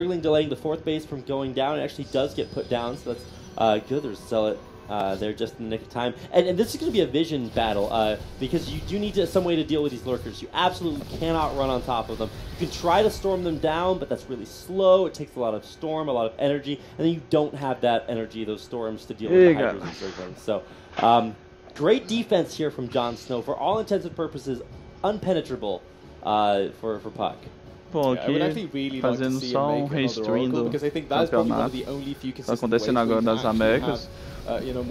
struggling delaying the 4th base from going down. It actually does get put down, so that's good. There's Zealot there just in the nick of time. And this is going to be a vision battle because you do need some way to deal with these lurkers. You absolutely cannot run on top of them. You can try to storm them down, but that's really slow. It takes a lot of storm, a lot of energy, and then you don't have that energy, those storms, to deal with the Hydras and Zerglings. So great defense here from Jon Snow. For all intents and purposes, unpenetrable for Puck. Bom, aqui fazendo só um restream do campeonato. Tá acontecendo agora nas Américas.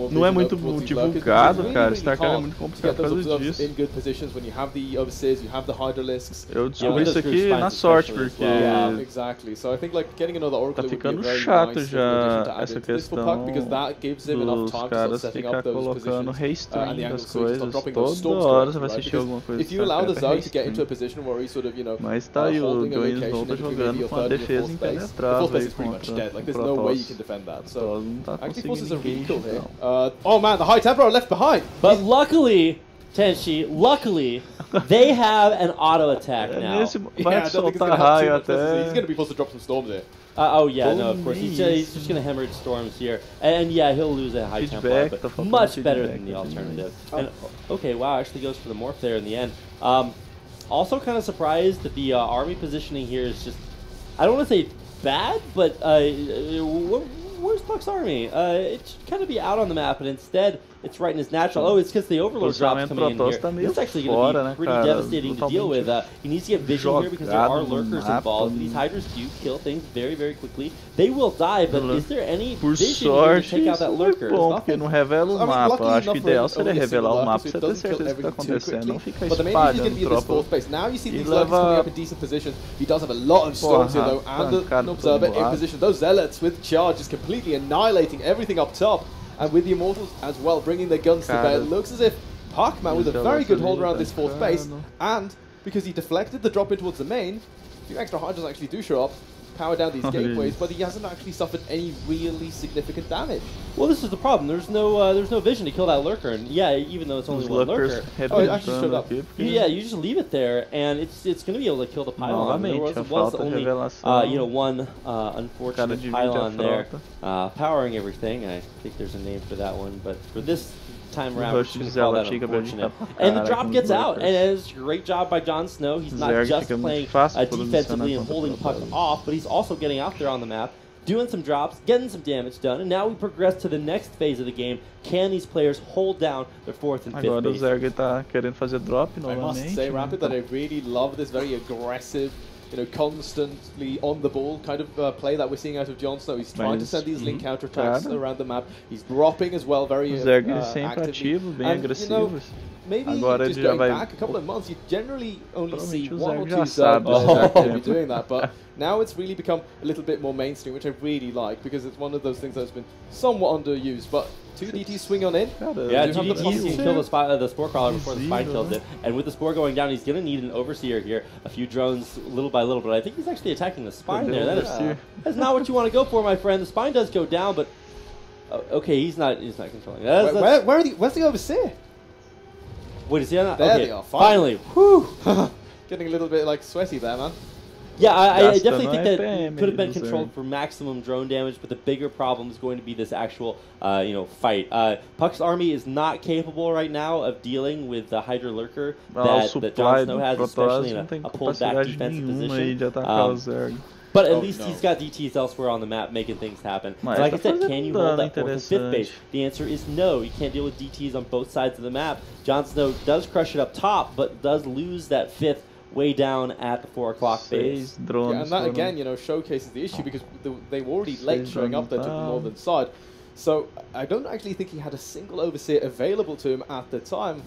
Não é muito divulgado, cara. Starcraft é muito complicado por causa disso. Eu descobri isso aqui na sorte, porque tá ficando chato já essa questão dos caras ficar colocando restream das coisas. Toda hora você vai assistir alguma coisa de mas tá aí o Jon Snow tá jogando com a defesa impenetrável aí contra o Protoss. Protoss não tá conseguindo ninguém. Oh man, the High Templar are left behind. But luckily, Tenchi, they have an auto attack now. Vai soltar raio até. He's going to be forced to drop some storms here. Oh yeah, no, of course. He's just going to hemorrhage storms here. And yeah, he'll lose a High Templar, but much better than the alternative. And okay, wow, actually goes for the morph there in the end. Also kind of surprised that the army positioning here is just, I don't want to say bad, but where's Puck's army? It should kind of be out on the map, but instead it's right in his natural. Oh, it's because the Overlord drops coming in here. It's actually going to be pretty devastating to deal with. He needs to get vision here because there are lurkers involved. These Hydras do kill things very, very quickly. They will die, but is there any vision here to take out that lurker? Bom, porque não revela o mapa. Acho que o ideal seria revelar o mapa pra você ter certeza do que tá acontecendo. Não ficar espalhando tropa. Now you see these lurkers coming up in decent position. He does have a lot of storms here though, and an observer in position. Those zealots with charge is completely annihilating everything up top. And with the Immortals as well, bringing their guns to bear, it looks as if Puckman with a very good hold around this 4th base, and because he deflected the drop in towards the main, a few extra Hydras actually do show up, power down these gateways, but he hasn't actually suffered any really significant damage. Well, this is the problem. There's no vision to kill that lurker, and yeah, even though it's only one lurker, it actually showed up. Yeah, you just leave it there, and it's going to be able to kill the pylon. There was only one unfortunate pylon there powering everything. I think there's a name for that one, but for this time around, we're just going to call that unfortunate. And the drop gets out, and it's a great job by Jon Snow. He's not just playing defensively and holding Puck off, but he's also getting out there on the map, doing some drops, getting some damage done, and now we progress to the next phase of the game. Can these players hold down their 4th and 5th Agora base? O Zerg tá querendo fazer drop novamente. I must say, Rapid, that I really love this very aggressive, constantly on the ball kind of play that we're seeing out of Jon Snow. He's trying to send these link counterattacks around the map. He's dropping as well, very actively. Bem agressivos. Maybe Agora just going back a couple of months, you generally only see one or two Zerg doing that, but now it's really become a little bit more mainstream, which I really like, because it's one of those things that's been somewhat underused, but 2 DTs swing on in. Yeah, 2 DTs can kill the Spore Crawler before the Spine kills it, and with the Spore going down, he's going to need an Overseer here, a few drones little by little, but I think he's actually attacking the Spine there. That's not what you want to go for, my friend. The Spine does go down, but okay, he's not controlling. Where's the Overseer? Wait, is he on that? There okay. they are, finally. Whew. Getting a little bit sweaty there, man. Yeah, I definitely think that could have been controlled for maximum drone damage, but the bigger problem is going to be this actual, fight. Puck's army is not capable right now of dealing with the Hydra Lurker that Jon Snow has, especially in a pulled back defensive position. But at least he's got DTs elsewhere on the map making things happen. Like I said, can you hold that 4th and 5th base? The answer is no. You can't deal with DTs on both sides of the map. Jon Snow does crush it up top, but does lose that 5th way down at the 4 o'clock base. And that again, showcases the issue because they were already late showing up there to the northern side. So I don't actually think he had a single Overseer available to him at the time,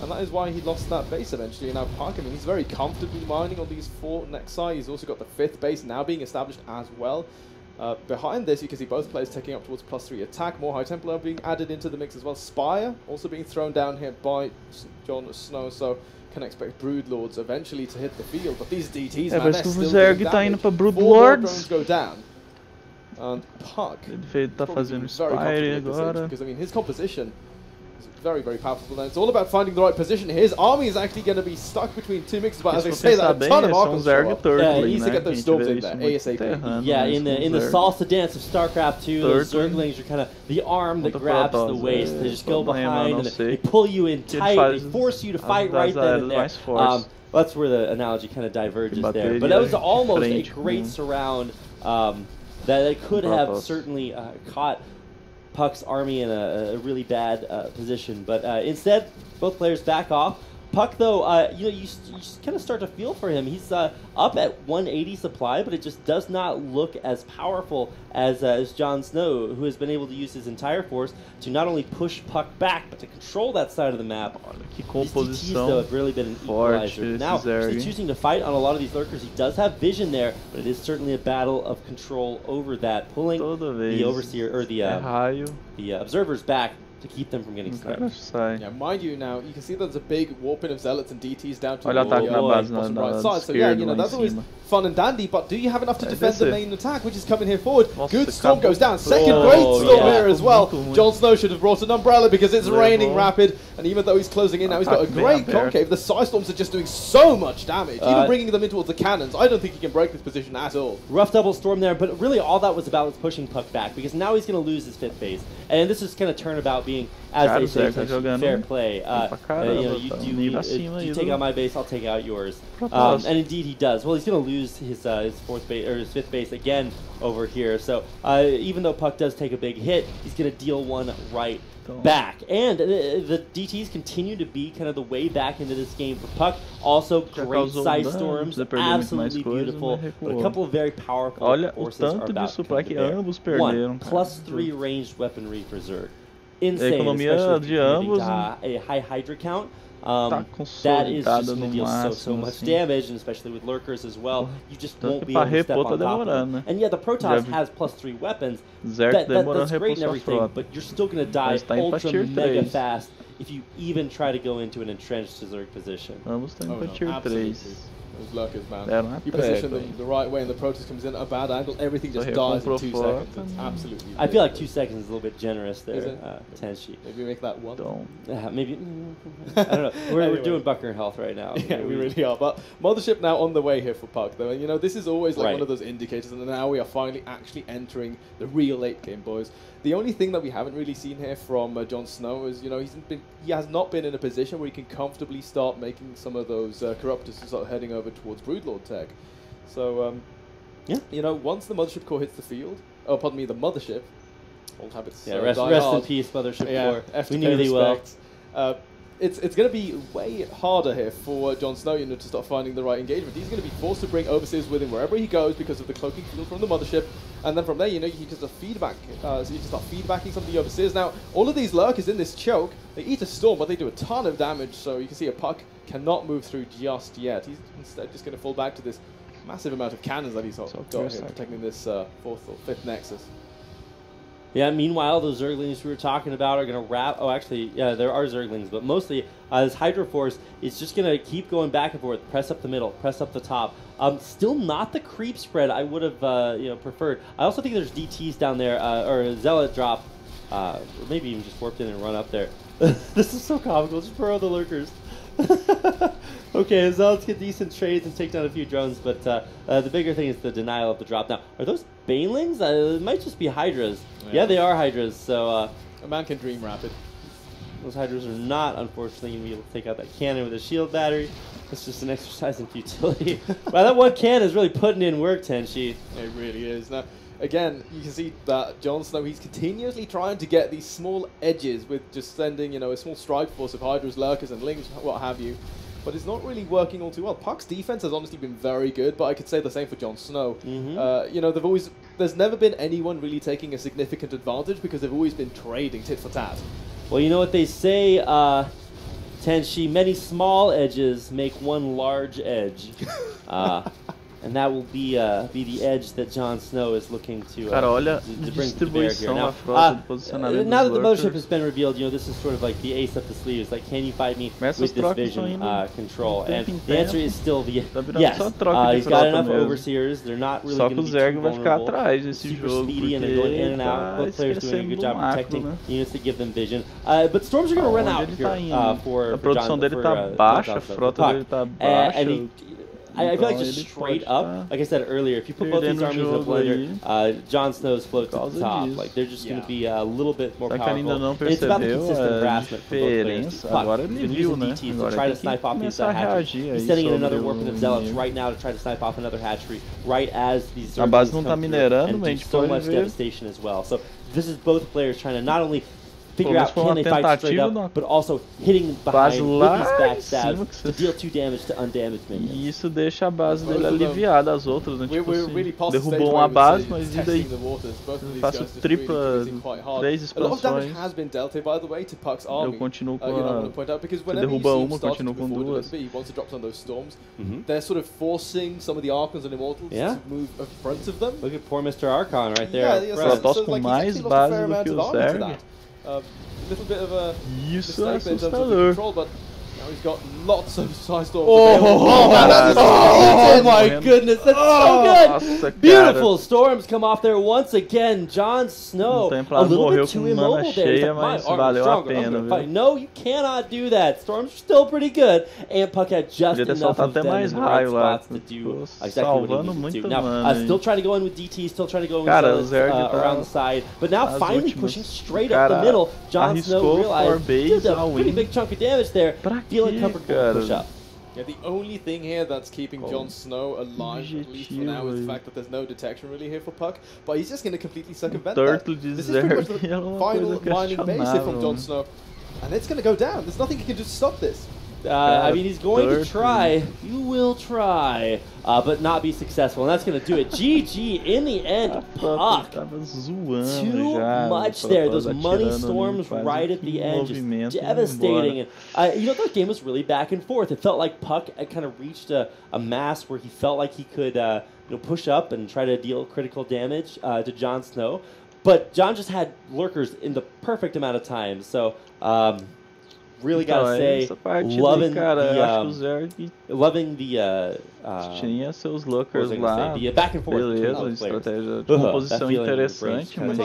and that is why he lost that base eventually. Now Puck, he's very comfortably mining on these 4 Nexi. He's also got the 5th base now being established as well. Behind this, you can see both players taking up towards +3 attack. More High Templar being added into the mix as well. Spire also being thrown down here by Jon Snow, so can expect Broodlords eventually to hit the field. But these DTs, man, they're still doing damage. 4 more drones go down. And Puck tá fazendo Spire agora. Because his composition Very, very powerful. Now it's all about finding the right position. His army is actually going to be stuck between two mixes, but as I say, that a ton of Archons show up. Yeah, he needs to get those storms in there ASAP. Yeah, in the salsa dance of StarCraft 2, those Zerglings are kind of the arm that grabs the waist. They just go behind and they pull you in tight. They force you to fight right then and there. That's where the analogy kind of diverges there. But that was almost a great surround that could have certainly caught Puck's army in a really bad position, but instead, both players back off. Puck, though, you just kind of start to feel for him. He's up at 180 supply, but it just does not look as powerful as Jon Snow, who has been able to use his entire force to not only push Puck back, but to control that side of the map. These DTs, though, have really been an equalizer. Now, he's choosing to fight on a lot of these lurkers. He does have vision there, but it is certainly a battle of control over that, pulling the overseer or the observers back to keep them from getting sniped. Yeah, mind you, now you can see there's a big warping of zealots and DTs down to the bottom right side. So yeah, that's always fun and dandy. But do you have enough to defend the main attack, which is coming here forward? Good storm goes down. Second great storm here as well. Jon Snow should have brought an umbrella because it's raining rapid. And even though he's closing in now, he's got a great concave. The side storms are just doing so much damage. Even bringing them in towards the cannons, I don't think he can break this position at all. Rough double storm there, but really all that was about was pushing Puck back, because now he's going to lose his 5th base. And this is going to turn about being, as they say, fair play. You take out my base, I'll take out yours. And indeed he does. Well, he's going to lose his 4th base or his 5th base again over here. So even though Puck does take a big hit, he's going to deal one right back. And the DTs continue to be kind of the way back into this game for Puck. Also, great size storms, absolutely beautiful, but a couple of very powerful forces are about to come to bear. One, +3 ranged weaponry for Zerg. Insane, especially a high Hydra count. That is just going to deal so much damage, and especially with lurkers as well, you just won't be able to step on top of them. And yeah, the Protoss has +3 weapons. That's great and everything, but you're still going to die ultra mega fast if you even try to go into an entrenched Zerg position. Absolutely. Those lurkers, man. You position them the right way and the Protoss comes in at a bad angle, everything just dies in 2 seconds. It's absolutely I feel like 2 seconds is a little bit generous there, Tenshi. Maybe make that 1. Maybe, I don't know. We're doing Bucker Health right now. Yeah, we really are. But Mothership now on the way here for Puck, though. And, this is always like one of those indicators, and now we are finally actually entering the real late game, boys. The only thing that we haven't really seen here from Jon Snow is, he has not been in a position where he can comfortably start making some of those corruptors and start heading over towards Broodlord tech. So, once the Mothership core hits the field, the Mothership, old habits. Yeah, rest in peace, Mothership core. We knew they well. It's going to be way harder here for Jon Snow, to start finding the right engagement. He's going to be forced to bring overseers with him wherever he goes because of the cloaking field from the Mothership, and then from there, you can just feedback. So you just start feedbacking some of the overseers. Now, all of these lurkers in this choke, they eat a storm, but they do a ton of damage. So you can see a Puck cannot move through just yet. He's instead just going to fall back to this massive amount of cannons that he's got here, protecting this 4th or 5th Nexus. Yeah, meanwhile, those Zerglings we were talking about are going to wrap... Oh, actually, yeah, there are Zerglings, but mostly this Hydra Force is just going to keep going back and forth, press up the middle, press up the top. Still not the creep spread I would have preferred. I also think there's DTs down there, or a Zealot drop, or maybe even just warped in and run up there. This is so comical. Just throw the lurkers. Okay, Zealots get decent trades and take down a few drones, but the bigger thing is the denial of the drop. Now, are those Banelings? It might just be Hydras. Yeah, they are Hydras, so... a man can dream rapid. Those Hydras are not, unfortunately, going to be able to take out that cannon with a shield battery. It's just an exercise in futility. Wow, that one cannon is really putting in work, Tenshi. It really is. Now, again, you can see that Jon Snow, he's continuously trying to get these small edges with just sending, a small strike force of Hydras, Lurkers, and Lings, what have you. But it's not really working all too well. Puck's defense has honestly been very good, but I could say the same for Jon Snow. There's never been anyone really taking a significant advantage because they've always been trading tit for tat. Well, you know what they say, Tenshi, many small edges make one large edge. And that will be the edge that Jon Snow is looking to, Cara, olha to bring to bear here. Now, now that the mothership has been revealed, you know, this is sort of like the ace up the sleeve. It's like, can you fight me with this vision control? And the answer is still the yes. He's got enough overseers. They're not really going to be too vulnerable. Super speedy and they're going in and out. Both players doing a good job protecting units to give them vision. But storms are going to run out here for a produção dele tá baixa, a frota dele tá baixa. I feel like just straight up, like I said earlier, if you put both these armies in a blender, Jon Snow's float to the top. Like they're just going to be a little bit more powerful. It's about the consistent harassment for both players. Puck, he's been using DTs to try to snipe off these hatcheries. He's sending in another warp of zealots right now to try to snipe off another hatchery, right as these a base não tá minerando, and do so much devastation as well. So this is both players trying to not only figure out can they fight straight up, but also hitting behind with these backstabs to deal 2 damage to undamaged minions. E isso deixa a base dele aliviada, as outras, né? Tipo assim, derrubou uma base, mas e daí? Faço tripla, 3 expansões. Eu continuo com a... Você derruba uma, continuo com 2. They're sort of forcing some of the Archons and Immortals to move in front of them. Look at poor Mr. Archon right there. Protoss com mais base do que o Zerg. Little bit of a isso é assustador. But now he's got lots of Psystorms. Oh my goodness, that's so good! Beautiful storms come off there once again. Jon Snow, a little bit too immobile there. Mas valeu a pena, viu? No, you cannot do that. Storms are still pretty good, and Puck had just enough of them in the right spots to do exactly what he needed to. Now, still trying to go in with DT, still trying to go in around the side, but now finally pushing straight up the middle. Jon Snow realized he did a pretty big chunk of damage there, feeling comfortable to push up. Yeah, the only thing here that's keeping Jon Snow alive, at least for now, is the fact that there's no detection really here for Puck. But he's just going to completely circumvent that. This is pretty much the final mining base here from Jon Snow. And it's going to go down. There's nothing he can do to stop this. I mean, he's going to try. You will try, but not be successful, and that's going to do it. GG in the end. Puck. Too much there. Those money storms right at the end, just devastating. And you know, that game was really back and forth. It felt like Puck had kind of reached a mass where he felt like he could push up and try to deal critical damage to Jon Snow, but Jon just had lurkers in the perfect amount of time. So. Really gotta say, loving the tinha seus lookers lá, the back and forth, beleza, estratégia de composição interessante, mas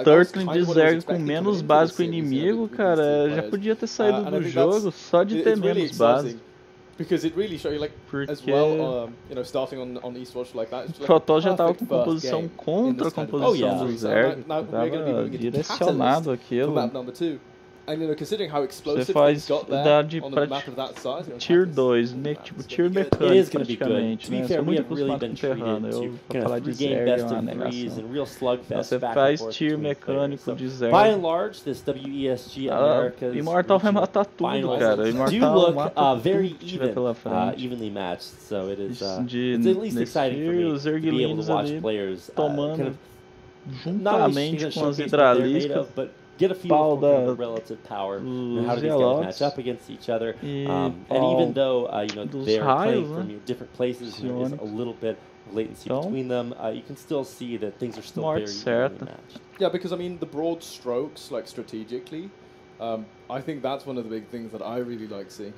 Turtle de Zerg com menos base com o inimigo, cara, já podia ter saído do jogo só de ter menos base. Because it really shows you, like, as well, starting on Eastwatch like that. O Protoss já estava com composição contra a composição do Zerg, estava direcionado aquilo. And considering how explosive he's got there on the map of that size, tier 2, tipo tier mecânico praticamente, né? Sou muito acostumado com Terrano, eu pra falar de Zerg é uma negação. Você faz tier mecânico de Zerg. By and large, this WESG America's Immortal vai matar tudo, cara. Immortal mata tudo que tiver pela frente. Evenly matched, so it is it's at least exciting for me to be able to watch players tomando juntamente com as hidraliscas. Get a feel for the relative power and how do these guys match up against each other. And even though they're playing from different places and there's a little bit of latency between them, you can still see that things are still very evenly matched. Yeah, because I mean the broad strokes, like strategically, I think that's one of the big things that I really like seeing.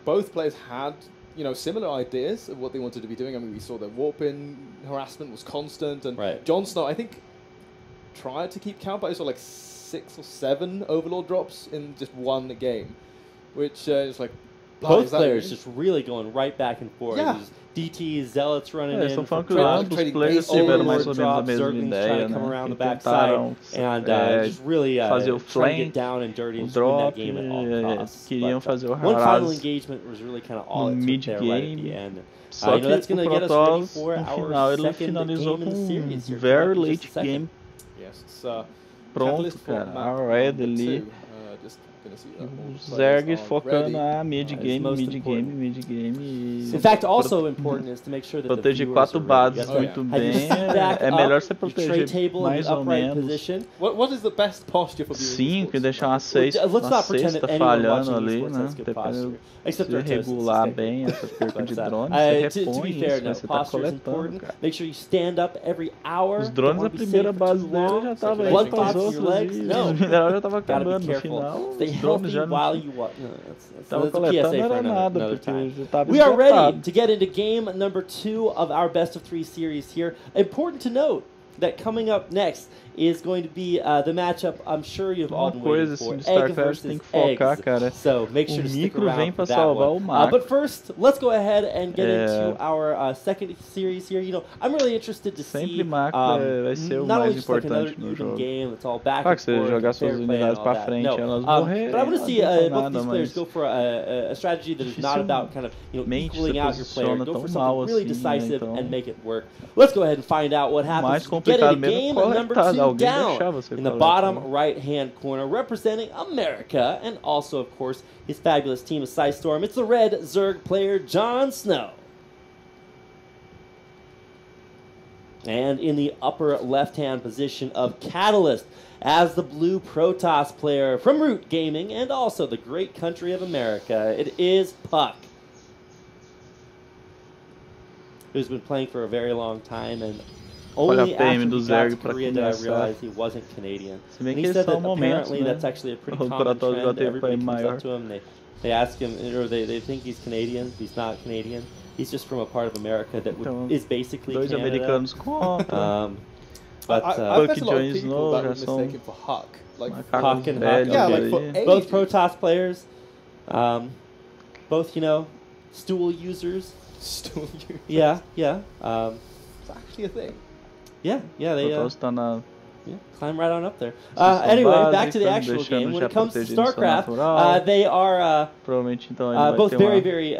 Both players had similar ideas of what they wanted to be doing. I mean, we saw that warp-in harassment was constant, and Jon Snow, I think, tried to keep count, but I saw like 6 or 7 Overlord drops in just one game, which is like both players just really going right back and forth. Yeah. DT, Zealots running in, falando que ambos players tiveram mais ou menos a mesma ideia, come around the backside and just really fazer o trying to get down and dirty and win that game at all costs. Queriam fazer o one final engagement was really kind of all it took there right at the end. Só que o Protoss, no final, ele finalizou com um very late game. Yes, pronto, cara, already ali. Zerg focando a mid-game. In fact, also important is to make sure that proteger 4 bases muito bem. É melhor você proteger mais ou menos. What is the best posture for 5 e deixar uma 6 falhando ali, né? Se regular bem essa perca de drones, você repõe isso, você tá coletando, cara. Make sure you stand up every hour. Os drones, a primeira base dele já tava aí com os outros e o mineral já tava acabando no final. Os drones já não tava coletando, não era nada, porque já tava We are ready to get into game number 2 of our best of 3 series here. Important to note that coming up next is going to be the matchup I'm sure you've all been waiting for. Assim, Egg versus eggs. Cara. So make sure to stick around vem for pra that salvar one. O macro. But first, let's go ahead and get into our second series here. You know, I'm really interested to see vai ser o mais importante no jogo. Game, it's all back and forth, jogar suas unidades pra frente, elas morrerem. But I want to see both these players go for a strategy that is not about kind of equaling out your player. Go for something really decisive and make it work. Let's go ahead and find out what happens. Get into game number 2 down in the bottom right-hand corner, representing America, and also, of course, his fabulous team of Storm. It's the red Zerg player, Jon Snow. And in the upper left-hand position of Catalyst, as the blue Protoss player from Root Gaming, and also the great country of America, it is Puck, who's been playing for a very long time, and only after he got to Korea did I realize he wasn't Canadian. And he said that apparently that's actually a pretty common trend. Everybody comes up to him, they ask him, or they think he's Canadian. He's not Canadian. He's just from a part of America that is basically Canada. But I've met a lot of people that would mistake him for Huck. Like Huck and Huck. Yeah, like for both Protoss players. Both, you know, stool users. Stool users? Yeah. It's actually a thing. Yeah, they climb right on up there. Anyway, back to the actual game. When it comes to Starcraft, they are both very, very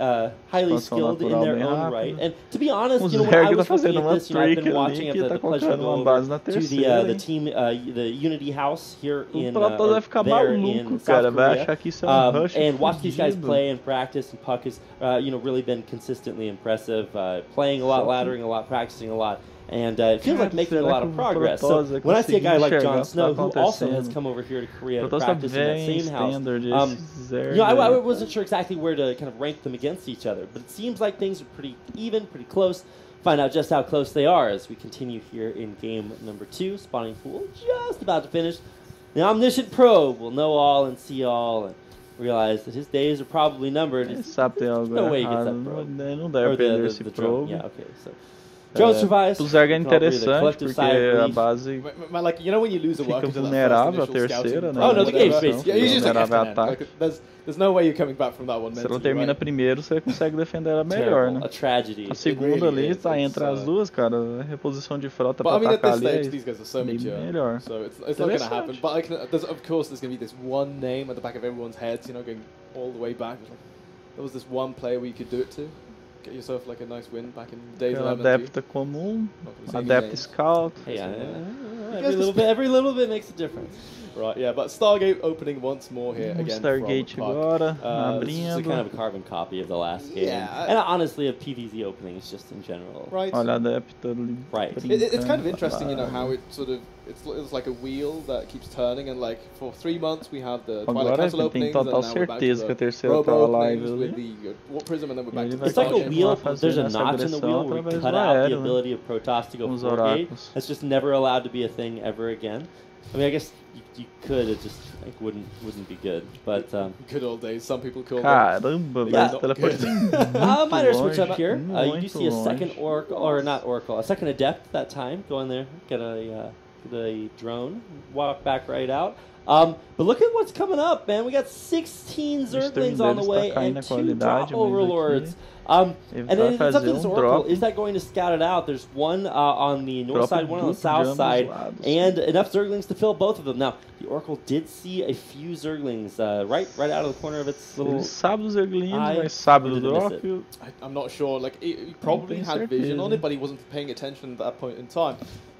highly skilled in their own right. And to be honest, you know, when I was looking at this, I've been watching the pleasure to go over to the team, the Unity House here in South Korea, and watch these guys play and practice. And Puck has, you know, really been consistently impressive, playing a lot, laddering a lot, practicing a lot. And it feels like making a lot of progress. So when I see a guy like Jon Snow, who also has come over here to Korea to practice in that same house, you know, I wasn't sure exactly where to kind of rank them against each other, but it seems like things are pretty even, pretty close. Find out just how close they are as we continue here in game number 2. Spawning pool just about to finish. The Omniscient Pro will know all and see all and realize that his days are probably numbered. There's no way he gets that pro. The drone. Yeah, okay, so. Drone survives. O Zerg é interessante porque a base like, you know when you lose a fica vulnerável à terceira, né? Oh, no, the game's basically vulnerável a ataque. There's no way you're coming back from that one. Se ela termina primeiro, você consegue defender ela melhor, né? A tragedy. A segunda ali tá entre as duas, cara. A reposição de frota pra atacar ali é bem melhor. So it's not gonna happen. But of course there's gonna be this one name at the back of everyone's heads, you know, going all the way back. There was this one player we could do it to. Get yourself like a nice win back in days of Adepta comum, Adepta Scout. Hey, every little bit makes a difference. Right, yeah, but Stargate opening once more here again. Stargate agora, this is kind of a carbon copy of the last game. Yeah, and honestly, a PvZ opening is just in general. Right. Olha, Adepta. Right. It's kind of interesting, you know, how it sort of it's like a wheel that keeps turning, and like for 3 months we have the Twilight Castle openings, and now we're back to the Robo openings with the Warp Prism, and then we're back to the It's like a wheel. There's a notch in the wheel where we cut out the ability of Protoss to go 4-gate. That's just never allowed to be a thing ever again. I mean, I guess you could. It just like wouldn't be good. But good old days. Some people call them. Yeah. Minor switch up here. You do see a second Oracle, or not Oracle, a second Adept that time. Go in there, get a drone, walk back right out. But look at what's coming up, man. We got 16 Zerglings on the way and 2 drop overlords. And then it's up to this Oracle. Is that going to scout it out? There's one on the north side, one on the south side, and enough Zerglings to fill both of them. Now, the Oracle did see a few Zerglings right out of the corner of its little eye. I'm not sure. Like, he probably had vision on it, but he wasn't paying attention at that point in time.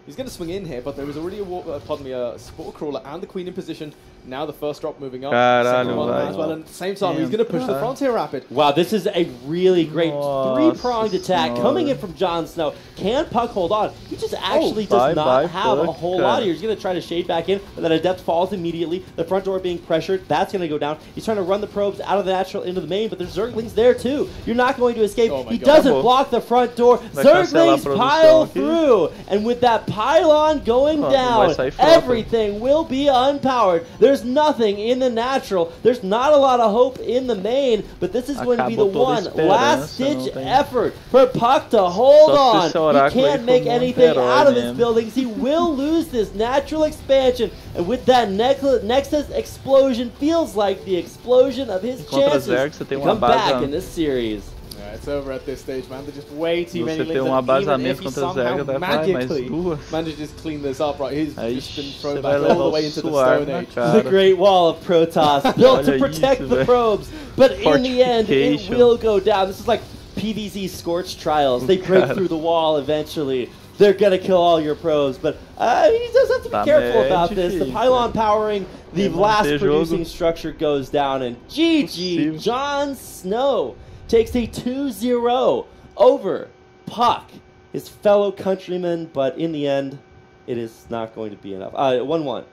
He's going to swing in here, but there is already a support crawler and the queen in position. Now the first drop moving up. Caralho, second one as well. And at the same time, he's going to push the Frontier Rapid. Wow, this is a really great three-pronged attack coming in from Jon Snow. Can Puck hold on? He just actually does not have a whole lot here. He's going to try to shade back in, but then Adept falls immediately. The front door being pressured. That's going to go down. He's trying to run the probes out of the natural into the main, but there's Zerglings there too. You're not going to escape. He doesn't block the front door. Zerglings pile through. And with that pylon going down, everything will be unpowered. There's nothing in the natural. There's not a lot of hope in the main, but this is going to be the one last-ditch effort for Puck to hold on. He can't make anything out of his buildings. He will lose this natural expansion, and with that Nexus explosion, feels like the explosion of his chances to come back in this series. Yeah, it's over at this stage, man. There's just way too many links. Even if he somehow magically manages to clean this up, right, he's just been thrown back all the way into the Stone Age. The Great Wall of Protoss, built to protect the probes, but in the end, it will go down. This is like PvZ Scorch Trials. They break through the wall eventually. They're going to kill all your probes, but he does have to be careful about this. The pylon powering the last producing structure goes down, and GG, Jon Snow takes a 2-0 over Puck, his fellow countryman, but in the end, it is not going to be enough. 1-1.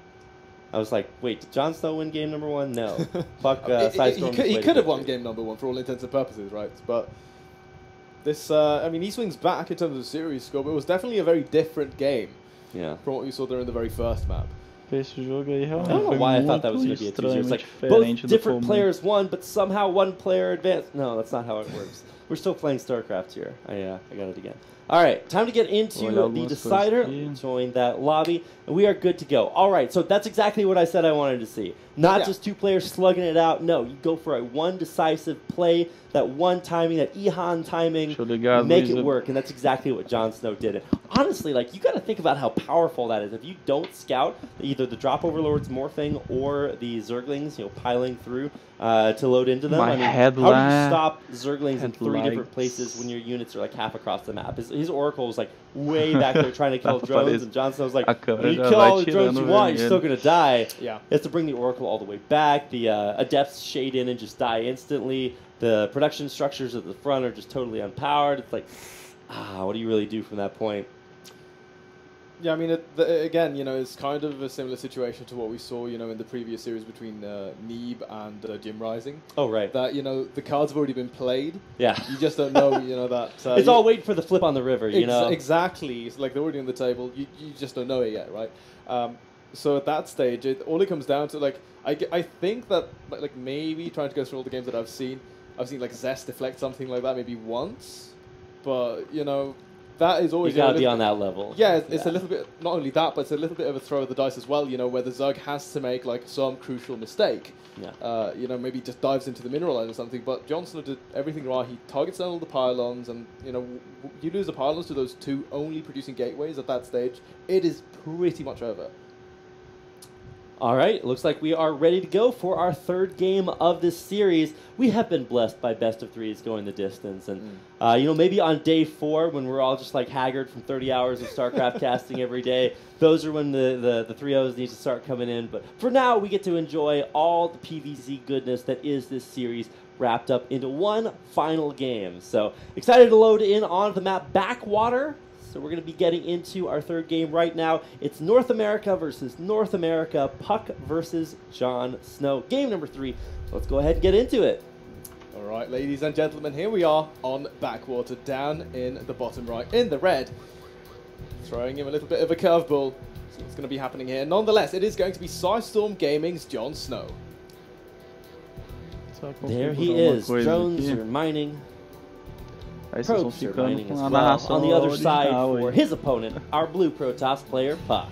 I was like, wait, did Jon Snow win game number 1? No. Puck, he could have won game number 1 for all intents and purposes, right? But this, I mean, he swings back in terms of the series score, but it was definitely a very different game from what we saw during the very first map. I don't know why I thought that was going to be a 2-0. It's like both different players won, but somehow one player advanced. No, that's not how it works. We're still playing Starcraft here. I got it again. All right, time to get into the decider. Join that lobby, and we are good to go. All right, so that's exactly what I said I wanted to see. Not just two players slugging it out. No, you go for a one decisive play, that one timing, that Ihan timing, make it work, and that's exactly what Jon Snow did. And honestly, like, you got to think about how powerful that is. If you don't scout either the Drop Overlords morphing or the Zerglings, piling through to load into them, I mean, how do you stop Zerglings in 3 different places when your units are like half across the map? His Oracle was like way back there trying to kill drones, and Jon Snow's like, when you kill all the drones you want, you're still going to die. Yeah. He has to bring the Oracle all the way back. The Adepts shade in and just die instantly. The production structures at the front are just totally unpowered. It's like, what do you really do from that point? Yeah, I mean, again, it's kind of a similar situation to what we saw, in the previous series between Neeb and Jim Rising. Oh, right. That, the cards have already been played. Yeah. You just don't know, that... it's all waiting for the flip on the river, Exactly. It's like they're already on the table. You just don't know it yet, right? So at that stage, all it comes down to, like, I think that, like, maybe trying to go through all the games that I've seen, like, Zest deflect something like that maybe once. But, that is always... You got to be on that level. Yeah, it's a little bit... Not only that, but it's a little bit of a throw of the dice as well, where the Zerg has to make, like, some crucial mistake. Yeah. Maybe just dives into the mineral line or something. But Jon Snow did everything right. He targets down all the pylons, and, you lose the pylons to those 2 only producing gateways at that stage, it is pretty much over. All right, looks like we are ready to go for our 3rd game of this series. We have been blessed by best of 3s going the distance. And, maybe on day 4, when we're all just like haggard from 30 hours of StarCraft casting every day, those are when the 3-0s need to start coming in. But for now, we get to enjoy all the PvZ goodness that is this series wrapped up into one final game. So excited to load in on the map Backwater. So we're going to be getting into our 3rd game right now. It's North America versus North America, Puck versus Jon Snow. Game number 3. So let's go ahead and get into it. All right, ladies and gentlemen, here we are on Backwater, down in the bottom right, in the red. Throwing him a little bit of a curveball. So what's going to be happening here? Nonetheless, it is going to be Psystorm Gaming's Jon Snow. There he is. Drones are mining. Probes are mining as well. On the other side for his opponent, our blue Protoss player, Puck.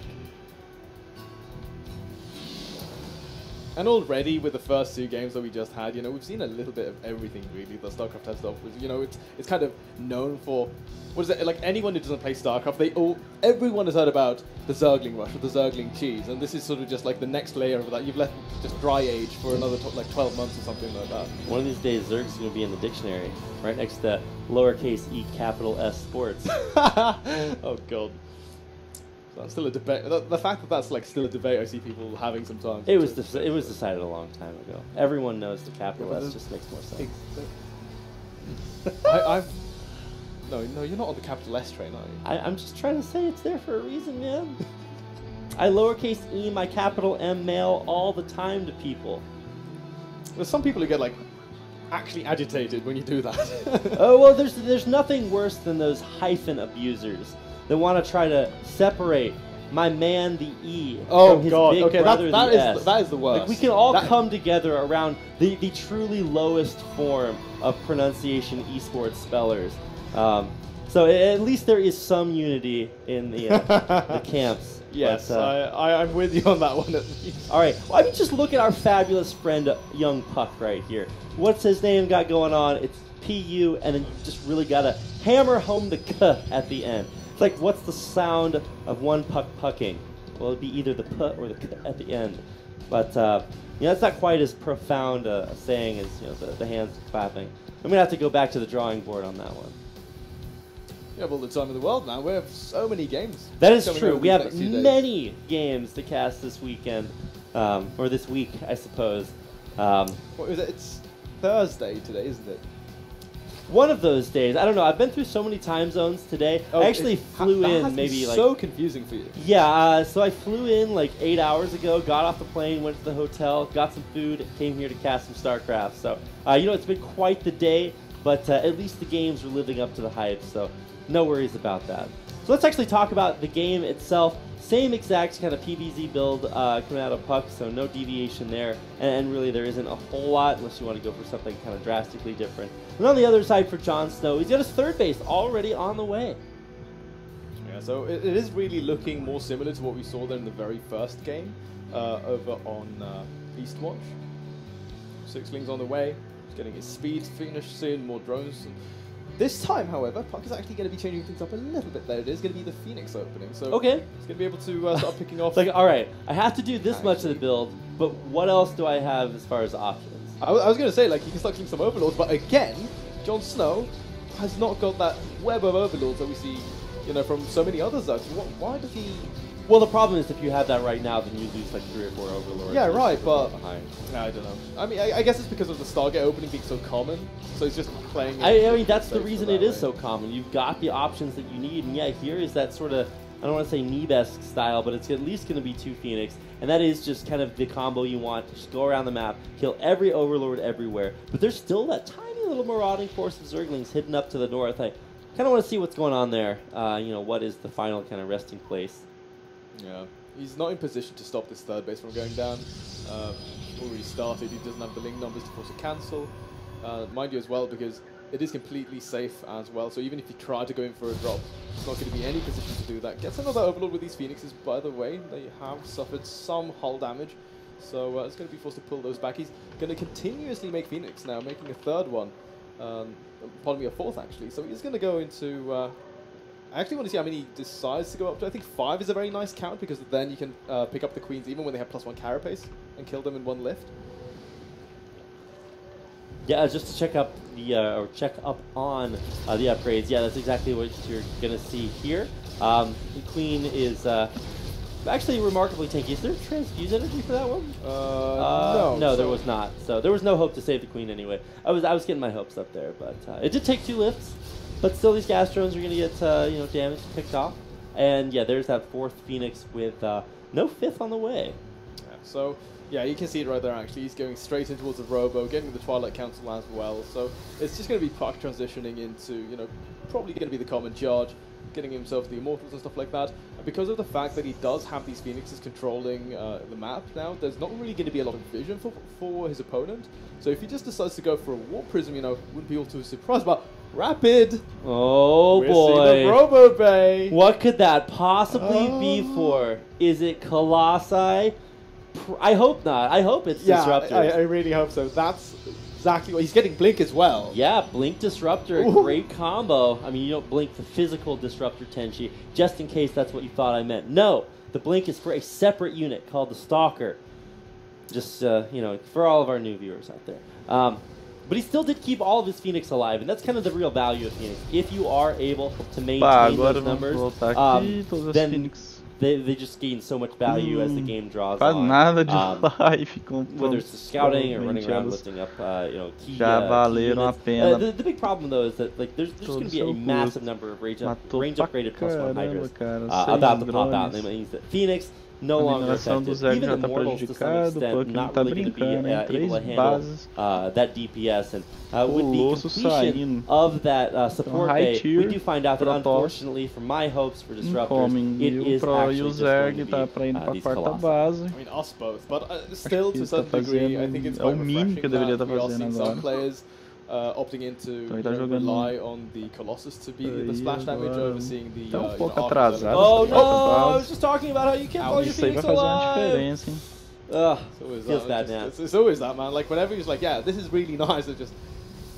And already with the first 2 games that we just had, we've seen a little bit of everything really that StarCraft has to offer. It's kind of known for, what is it, like anyone who doesn't play StarCraft, everyone has heard about the Zergling rush or the Zergling cheese, and this is sort of just like the next layer of that. You've let just dry age for another like 12 months or something like that. One of these days, Zerg's going to be in the dictionary, right next to lowercase e capital S sports. Oh god. So that's still a debate. The fact that that's like still a debate, I see people having sometimes. It was decided a long time ago. Everyone knows the capital S just makes more sense. No, you're not on the capital S train, are you? I'm just trying to say it's there for a reason, man. I lowercase e my capital M mail all the time to people. There's some people who get like actually agitated when you do that. Oh well, there's nothing worse than those hyphen abusers that want to try to separate my man the E from his big brother the S. That is the worst. Like, we can all come together around the truly lowest form of pronunciation esports spellers. So at least there is some unity in the camps. Yes, but, I'm with you on that one at least. All right, well, I mean, just look at our fabulous friend, Young Puck, right here. What's his name got going on? It's PU, and then you just really got to hammer home the K at the end. It's like, what's the sound of one puck pucking? Well, it'd be either the P or the K at the end. But, you know, it's not quite as profound a saying as, you know, the hands clapping. I'm going to have to go back to the drawing board on that one. We have all the time in the world now. We have so many games. That is true. We have many games to cast this weekend, or this week, I suppose. What is it? It's Thursday today, isn't it? One of those days. I don't know. I've been through so many time zones today. I actually flew in maybe like... so confusing for you. Yeah, so I flew in like 8 hours ago, got off the plane, went to the hotel, got some food, came here to cast some StarCraft. So, you know, it's been quite the day, but at least the games are living up to the hype, so no worries about that. So let's actually talk about the game itself. Same exact kind of PvZ build coming out of Puck, so no deviation there. And really there isn't a whole lot unless you want to go for something kind of drastically different. And on the other side for Jon Snow, he's got his third base already on the way. Yeah, so it is really looking more similar to what we saw there in the very first game over on Eastwatch. Sixling's on the way. He's getting his speed finished soon, more drones. This time, however, Puck is actually going to be changing things up a little bit there. It is going to be the Phoenix opening, so he's going to be able to start picking off. Like, all right, I have to do this much of the build, but what else do I have as far as options? I was going to say, like, you can start killing some Overlords, but again, Jon Snow has not got that web of Overlords that we see, you know, from so many others. Though. Why does he? Well, the problem is if you have that right now, then you lose like 3 or 4 Overlords. Yeah, right, but I don't know. I mean, I guess it's because of the Stargate opening being so common, so he's just playing. I mean, that's the reason it is so common. You've got the options that you need, and yeah, here is that sort of, I don't want to say Neeb-esque style, but it's at least going to be 2 Phoenix, and that is just kind of the combo you want. Just go around the map, kill every Overlord everywhere, but there's still that tiny little marauding force of Zerglings hidden up to the north. I kind of want to see what's going on there. You know, what is the final kind of resting place? Yeah, he's not in position to stop this third base from going down. Already started, he doesn't have the link numbers to force a cancel. Mind you as well, because it is completely safe as well, so even if you try to go in for a drop, it's not going to be any position to do that. Gets another Overlord with these Phoenixes, by the way. They have suffered some hull damage, so it's going to be forced to pull those back. He's going to continuously make Phoenix now, making a third one. Pardon me, a fourth actually. So he's going to go into... I actually want to see how many he decides to go up to. I think 5 is a very nice count, because then you can pick up the Queens even when they have +1 carapace and kill them in 1 lift. Yeah, just to check up the or check up on the upgrades. Yeah, that's exactly what you're gonna see here. The Queen is actually remarkably tanky. Is there transfuse energy for that one? No, there was not. So there was no hope to save the Queen anyway. I was getting my hopes up there, but it did take 2 lifts. But still, these gas drones are going to get you know, damage picked off. And yeah, there's that 4th Phoenix with no 5th on the way. Yeah, so yeah, you can see it right there actually. He's going straight in towards the Robo, getting the Twilight Council as well. So it's just going to be Puck transitioning into, you know, probably going to be the common charge, getting himself the Immortals and stuff like that. And because of the fact that he does have these Phoenixes controlling the map now, there's not really going to be a lot of vision for his opponent. So if he just decides to go for a Warp Prism, you know, wouldn't be all too surprised. But Rapid! Oh boy. We're seeing a Robo Bay! What could that possibly be for? Is it Colossi? I hope not. I hope it's Disruptor. I really hope so. That's exactly what he's getting. Blink as well. Yeah, Blink Disruptor, a great combo. I mean, you don't blink the physical Disruptor Tenchi, just in case that's what you thought I meant. No, the Blink is for a separate unit called the Stalker. Just, you know, for all of our new viewers out there. But he still did keep all of his Phoenix alive, and that's kind of the real value of Phoenix. If you are able to maintain those numbers, then they just gain so much value as the game draws faz on. nada de live Whether it's the scouting or running around lifting up, key. Já valeram a pena. The big problem though is that like there's going to be a massive number of range upgraded +1 Hydras about to pop out. And that means that Phoenix no longer effective. Even Immortals to some extent not really going to be able to handle that DPS. And with the completion of that support bay, we do find out that unfortunately for my hopes for Disruptors, it is actually just going to be these Colossi. I mean, us both, but still to some degree, I think it's quite refreshing that we are seeing some players opting in to rely on the Colossus to be the splash damage over seeing the oh no, I was just talking about how you can't blow your Phoenix alive. Feels bad, man. It's always that, man. Like whenever he's like, yeah, this is really nice, it just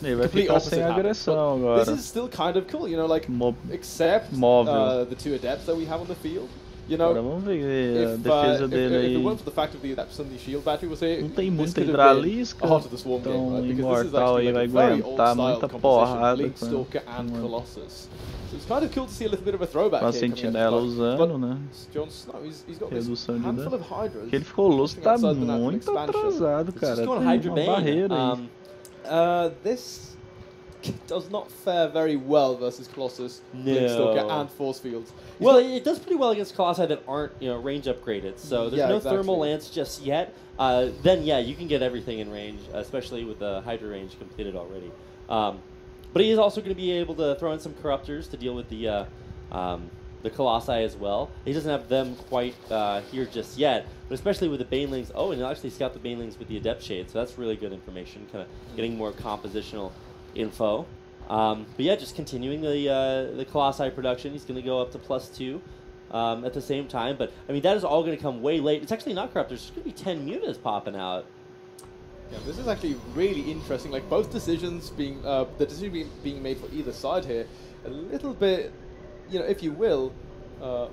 vai ficar sem agressão agora. This is still kind of cool, you know, like except the 2 adepts that we have on the field. You know, vamos ver a defesa dele aí. If it weren't for the fact of the adepts and the shield battery was here, não tem muita hidralisca, então Imortal aí vai aguentar muita porrada com Stalker and Colossus. So it's kind of cool to see a little bit of a throwback com a sentinela usando, né? Jon Snow, he's got redução de dano. Hydras. Ele ficou louco, tá muito atrasado, cara. Tem uma barreira aí. This does not fare very well versus Colossus, Stalker, and Force Fields. Well, it does pretty well against Colossi that aren't range upgraded. So there's no thermal lance just yet. Then yeah, you can get everything in range, especially with the Hydra range completed already. But he is also going to be able to throw in some corruptors to deal with the Colossi as well. He doesn't have them quite here just yet, but especially with the Banelings. Oh, and he'll actually scout the Banelings with the Adept Shade, so that's really good information, kind of getting more compositional info. But yeah, just continuing the Colossi production. He's going to go up to +2 at the same time. But I mean, that is all going to come way late. It's actually not corrupt. There's going to be 10 mutas popping out. Yeah, this is actually really interesting. Like both decisions being the decision being made for either side here, a little bit, if you will,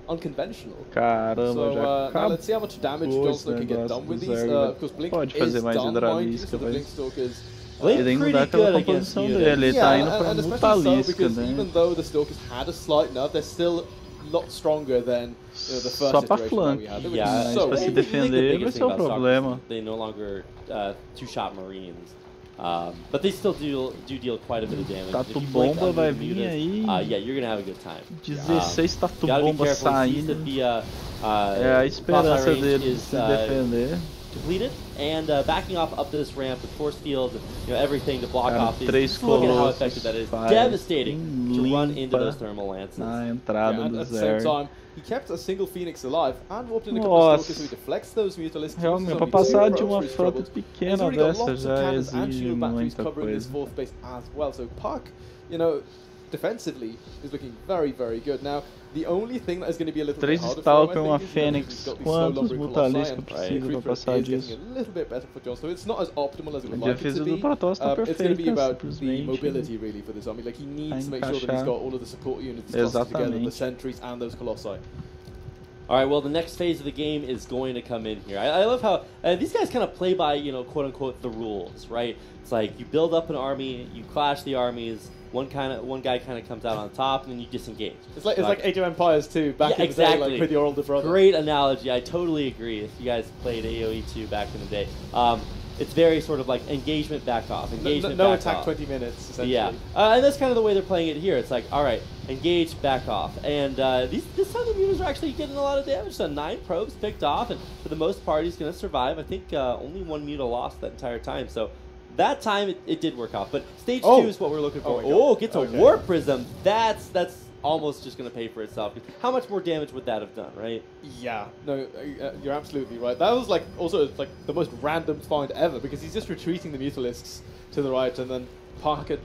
unconventional. Caramba, so now let's see how much damage Jon Snow can get done with these. Because Blink is done, mind you, so the Blink Stalkers. Ele tem que mudar aquela composição dele, ele tá indo pra Mutalisca, né? Even though the Stalkers had a slight nerf, they're still a lot stronger than the first só pra flank. Yeah, pra se defender vai ser um problema. They no longer two-shot Marines. But they still do deal quite a bit of damage. Tatu bomba vai vir aí. Yeah, you're gonna have a good time. 16 tatu bomba saindo. É a esperança dele se defender. Completed and backing off up this ramp with force fields and everything to block off these. Look at how effective that is. Devastating to run into those thermal lances. Na entrada do at the same time, he kept a single Phoenix alive and warped in a couple of Stalkers, so he deflects those Mutalisks. Realmente, para passar de uma frota pequena dessa já exige muita covering this fourth base as well. So Puck, defensively is looking very, very good. Now, the only thing that is going to be a little bit harder for him, I think, Fênix. Quantos Mutaliscos precisa para passar disso? A little bit better for Jon Snow. It's not as optimal as it would like it to be. It's going to be about the mobility really for this army. Like he needs to make sure that he's got all of the support units together, the sentries and those colossi. All right, well, the next phase of the game is going to come in here. I love how these guys kind of play by, quote-unquote, the rules, right? It's like you build up an army, you clash the armies, one guy kind of comes out on top, and then you disengage. It's like Age of Empires 2 back in the day, like with your older brother. Great analogy. I totally agree. If you guys played AoE 2 back in the day. It's very sort of like engagement back off, engagement no back attack off. 20 minutes, essentially. Yeah, and that's kind of the way they're playing it here. It's like, all right, engage, back off. And this time the mutas are actually getting a lot of damage. So 9 probes picked off, and for the most part, he's going to survive. I think only 1 muta lost that entire time. So that time it did work out. But stage 2 is what we're looking for. Gets a Warp Prism. That's almost just going to pay for itself. How much more damage would that have done, right? Yeah, no, you're absolutely right. That was also the most random find ever, because he's just retreating the Mutalisks to the right, and then Park had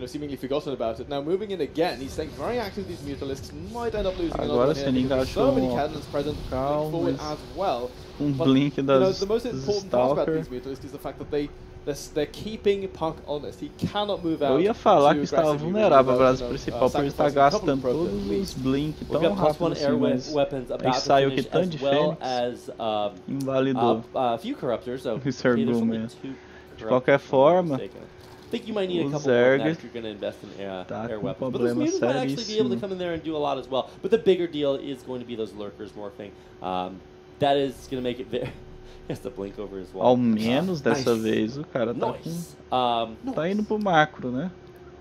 seemingly forgotten about it. Now moving in again, he's staying very active. These Mutalisks might end up losing another one here, because so many cannons present forward as well. But, the most important part about these Mutalisks is the fact that they're keeping Punk honest. He cannot move out. Eu ia falar que estava vulnerável para a base principal por estar gastando todos os blink tão rápido assim, mas aí saiu que tanto de Fênix invalidou. Few corruptors, so esse argumento. De qualquer forma, think you might need a couple more than that if you're going to invest in air weapons. But those mutants might actually be able to come in there and do a lot as well. But the bigger deal is going to be those lurkers morphing. That is going to make it very... Yes, the blink over as well. Ao menos dessa vez o cara tá tá indo pro macro, né?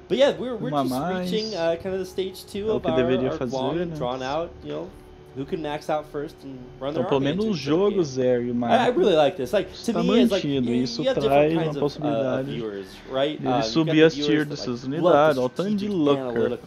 But yeah, we're just reaching kind of the stage 2 of our long and drawn out, you know, who can max out first and run their pelo menos o jogo zero, I really like this. Like, to me, it's like isso traz uma possibilidade viewers, right? de subir as tier dessas unidades, olha o tanto de lurker.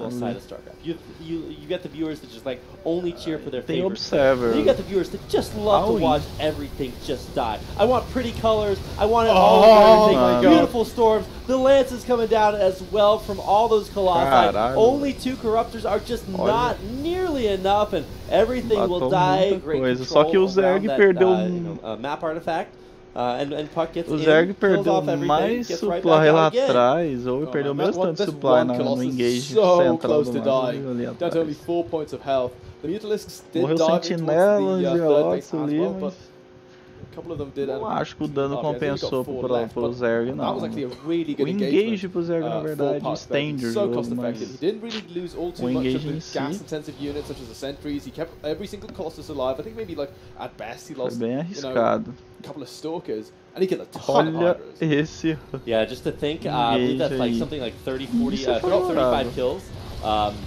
You get the viewers that just like only cheer for their Tem favorites. observer. You get the viewers that just love to watch everything just die. I want pretty colors. I want it all everything. Beautiful storms. The lance is coming down as well from all those colossi. Only 2 corruptors are just not nearly enough, and everything will die. Great control. Só que o Zerg perdeu map artifact. And Puck gets o Zerg perdeu mais supply lá atrás, ou perdeu mesmo tanto supply no engage central do mapa ali atrás. Only 4 points of health. The Mutalisks did morreu sentinela, Geox ali, mas não acho que o dano compensou pro Zerg, não. O engage pro Zerg, na verdade, estende o jogo, mas o engage em si foi bem arriscado. Olha esse just to think, I believe that's like something like 35 kills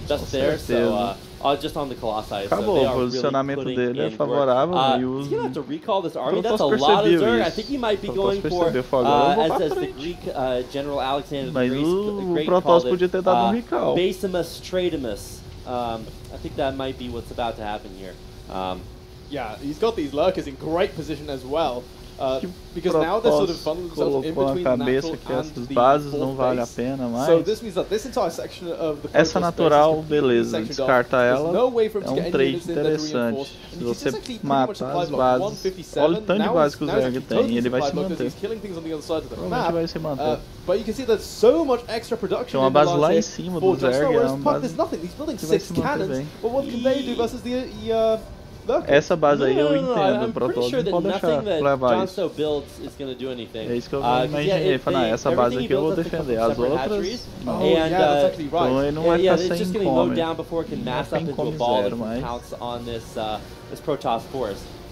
just there, so just on the Colossi. Acabou, o posicionamento dele é favorável. He's gonna have to recall this army. That's a lot of Zerg. I think he might be going for, as the Greek General Alexander the Great called it, Basimus Stratimus. I think that might be what's about to happen here. Yeah, he's got these lurkers in great position as well. Because now they're sort of funneling themselves in between the natural and the bases não vale a pena mais. So this means that this entire section of the essa natural, beleza, descarta ela, é trade interessante. Se você matar as bases, olha o tanto de base que o Zerg tem, e ele vai se manter. Provavelmente vai se manter. Tem uma base lá em cima do Zerg, é uma base que vai se manter bem. Essa base aí eu entendo, o Protoss não pode deixar levar isso. É isso que eu imaginei, falar, essa base aqui eu vou defender, as outras então ele não vai ficar sem income, não tem income zero mais.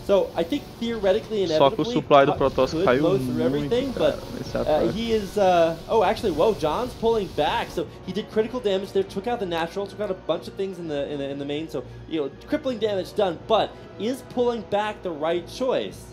So I think theoretically, só que o supply do Protoss caiu muito, but he is. Actually, whoa! John's pulling back, so he did critical damage there. Took out the natural, took out a bunch of things in the main. So crippling damage done. But is pulling back the right choice?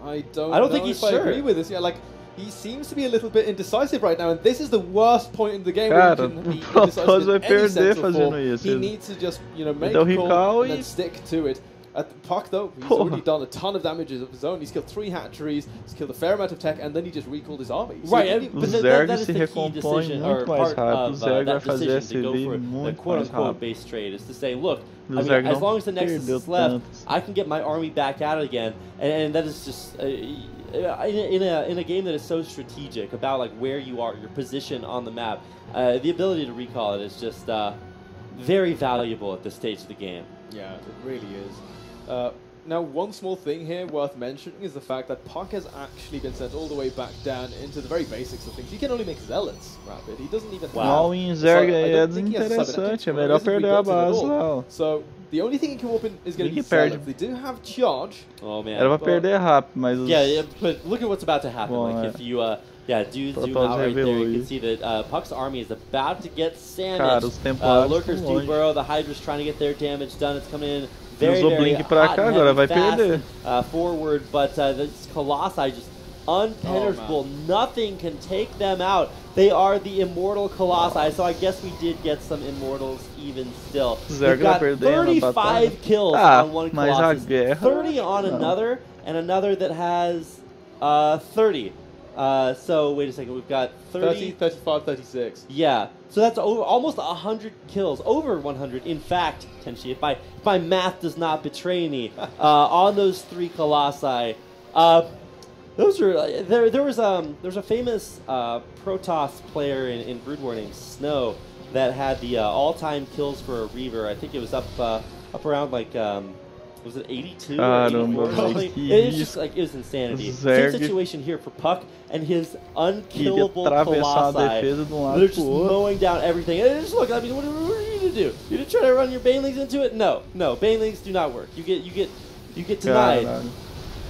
I don't think he's sure. I agree with this. Yeah, like he seems to be a little bit indecisive right now, and this is the worst point in the game where he can be indecisive in any central form. He needs to just make a call and then stick to it. At the Puck, though, he's already done a ton of damage of his own. He's killed 3 hatcheries, he's killed a fair amount of tech, and then he just recalled his army. So right, but that is the key decision, or part of that decision to go for the quote-unquote base trade, is to say, look, I mean, as long as the Nexus is left, I can get my army back out again, and that is just... in a game that is so strategic about like where you are, your position on the map, the ability to recall it is just very valuable at this stage of the game. Yeah, it really is. Now, one small thing here worth mentioning is the fact that Puck has actually been sent all the way back down into the very basics of things. He can only make zealots rapid. He doesn't even have... All em Zerg é desinteressante, é melhor perder a base lá. So, the only thing he can open is going to be zealots. They do have charge. Oh, man. Era pra perder rápido, mas... Yeah, but look at what's about to happen. Like, if you... do zoom out right there, you can see that Puck's army is about to get sandwiched. Lurkers do burrow, the Hydra's trying to get their damage done. It's coming in very hot and fast forward, but this Colossi just unpenetrable. Nothing can take them out. They are the immortal Colossi, so I guess we did get some immortals even still. We've got 35 kills on one Colossus, 30 on another, and another that has 30. So wait a second, we've got 30, 35, 36. Yeah, so that's over almost 100 kills, over 100. In fact, Tenshi, if my math does not betray me, on those 3 Colossi, those are there was a famous Protoss player in Brood War named Snow that had the all-time kills for a Reaver. I think it was up around like Was it 82 Caramba, or 84? It was just like, it was insanity. Same situation here for Puck and his unkillable Colossi. They're just mowing down everything. And just look, I mean, what are you gonna do? You gonna try to run your Banelings into it? No, Banelings do not work. You get denied.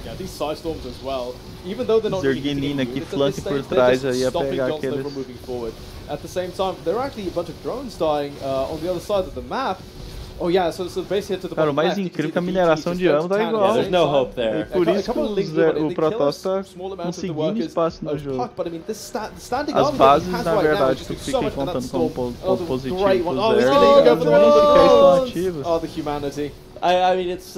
Yeah, these side storms as well. Even though they're not really hitting aqui flanque por trás aí a pegar aqueles. Moving forward. At the same time, there are actually a bunch of drones dying on the other side of the map. Oh yeah, so base hit to the Cara, o mais incrível é que a mineração de amo tá igual. There's no hope there. E por isso que o Protoss tá conseguindo espaço no jogo. As bases, na verdade, tu fica contando como ponto positivo pro Zerg, estão ativos. Oh, the humanity. I mean, it's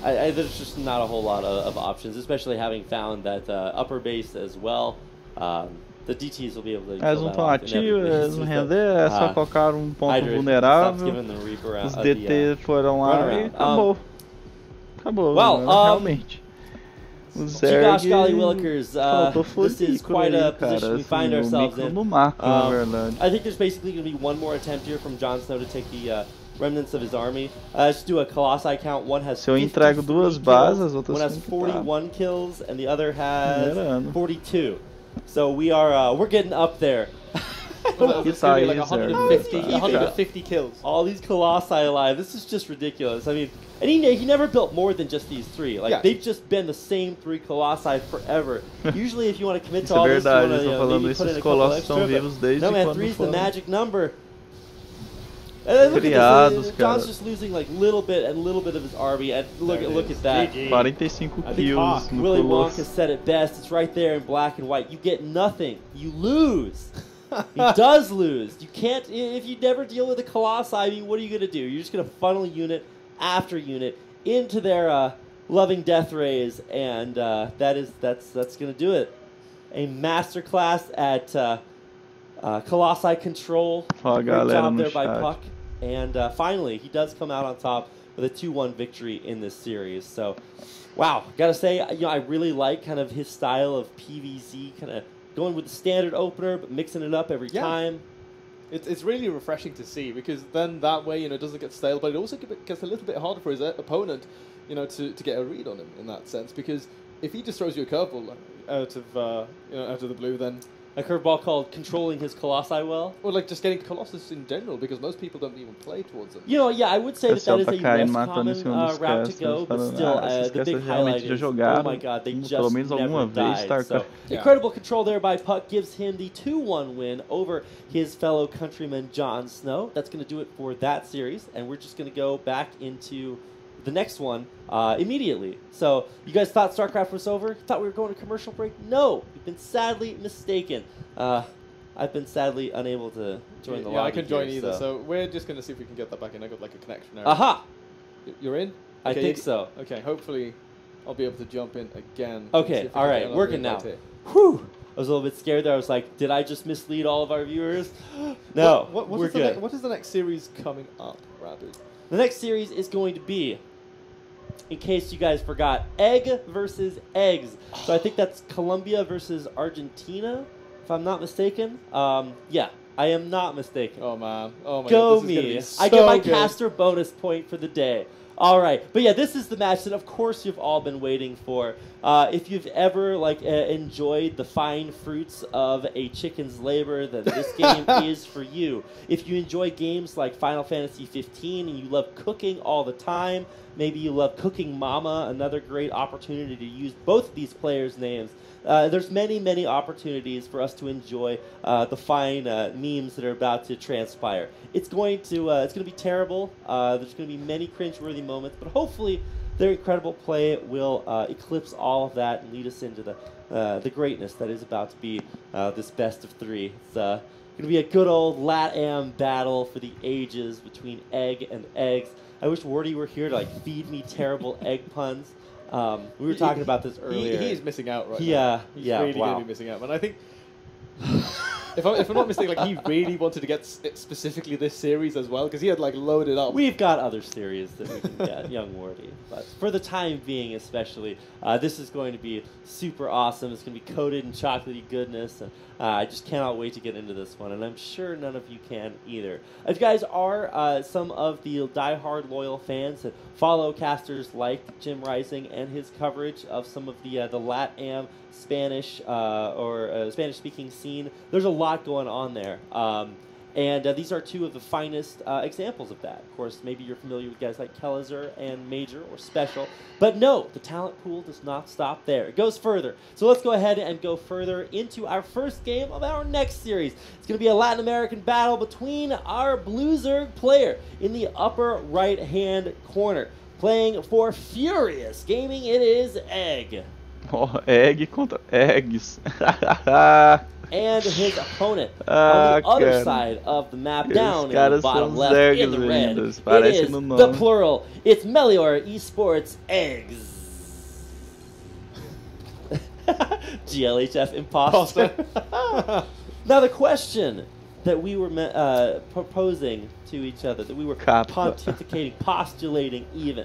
there's just not a whole lot of options, especially having found that upper base as well. The DTs will be able to. Eles não estão ativos, eles não render, é só colocar ponto vulnerável. Os DT foram lá e acabou. Acabou, realmente. O Zerg this is quite a position we find ourselves in. No macro, na verdade. I think there's basically going to be one more attempt here from Jon Snow to take the remnants of his army. Let's do a Colossi count. One has 53 kills, one has 41 kills, and the other has 42. So we're getting up there. It's gonna be like 150 kills. All these Colossi alive. This is just ridiculous. I mean, and he never built more than just these 3. Like they've just been the same 3 Colossi forever. Usually, if you want to commit to all this, you want to maybe put in a couple extra. No man, 3's the magic number. And look at this, John's just losing like little bit of his army, and look at that. 45 kills. Willy Wonka said it best. It's right there in black and white. You get nothing. You lose. He does lose. You can't, if you never deal with the Colossi, I mean, what are you going to do? You're just going to funnel unit after unit into their loving death rays, and that's going to do it. A masterclass at Colossi control. Great job there by Puck. And finally, he does come out on top with a 2-1 victory in this series. So, wow, gotta say, I really like kind of his style of PvZ, kind of going with the standard opener, but mixing it up every time. It's really refreshing to see, because then that way, it doesn't get stale, but it also gets a little bit harder for his opponent, to get a read on him in that sense, because if he just throws you a curveball out of the blue, then a curveball called controlling his Colossi well? Or like just getting Colossus in general, because most people don't even play towards them. I would say that is a less common route to go, but still, the big highlight is, oh my god, they just never died. So, incredible control there by Puck gives him the 2-1 win over his fellow countryman Jon Snow. That's going to do it for that series, and we're just going to go back into the next one immediately. So, you guys thought StarCraft was over? Thought we were going to commercial break? No, you've been sadly mistaken. I've been sadly unable to join the lobby. Yeah, I can join either. So we're just going to see if we can get that back in. I got like a connection error. Aha! You're in? I think so. Okay, hopefully I'll be able to jump in again. Okay, all right, working now. Whew! I was a little bit scared there. I was like, did I just mislead all of our viewers? No, we're good. What is the next series coming up, Rabu? The next series is going to be, in case you guys forgot, Egg versus Eggs. So I think that's Colombia versus Argentina, if I'm not mistaken. Yeah, I am not mistaken. Oh, man. Oh, my God. Go me. I get my caster bonus point for the day. All right. But, yeah, this is the match that, of course, you've all been waiting for. If you've ever, enjoyed the fine fruits of a chicken's labor, then this game is for you. If you enjoy games like Final Fantasy 15 and you love cooking all the time, maybe you love Cooking Mama, another great opportunity to use both of these players' names. There's many opportunities for us to enjoy the fine memes that are about to transpire. It's going to be terrible. There's going to be many cringeworthy moments, but hopefully their incredible play will eclipse all of that and lead us into the greatness that is about to be this best of 3. It's going to be a good old LatAm battle for the ages between Egg and Eggs. I wish Wardy were here to feed me terrible egg puns. We were talking about this earlier. He's missing out right now. Yeah, He's really going to be missing out. But I think if I'm not mistaken, like he really wanted to get specifically this series as well because he had like loaded up. We've got other series that we can get, young Wardy, but for the time being, especially, this is going to be super awesome. It's going to be coated in chocolatey goodness, and I just cannot wait to get into this one, and I'm sure none of you can either. If you guys are some of the diehard loyal fans that follow casters like Jim Rising and his coverage of some of the LatAm Spanish or Spanish-speaking scene, there's a lot going on there. And these are two of the finest examples of that. Of course, maybe you're familiar with guys like Kelezer and Major or Special. But no, the talent pool does not stop there. It goes further. So let's go ahead and go further into our first game of our next series. It's going to be a Latin American battle between our Blue Zerg player in the upper right-hand corner. Playing for Furious Gaming, it is Egg. Oh, Egg contra Eggs. And his opponent on the other side of the map, down in the bottom left in the red. It is the plural. It's Melior Esports Eggs. GLHF imposter. Now the question that we were proposing to each other, that we were pontificating, postulating even,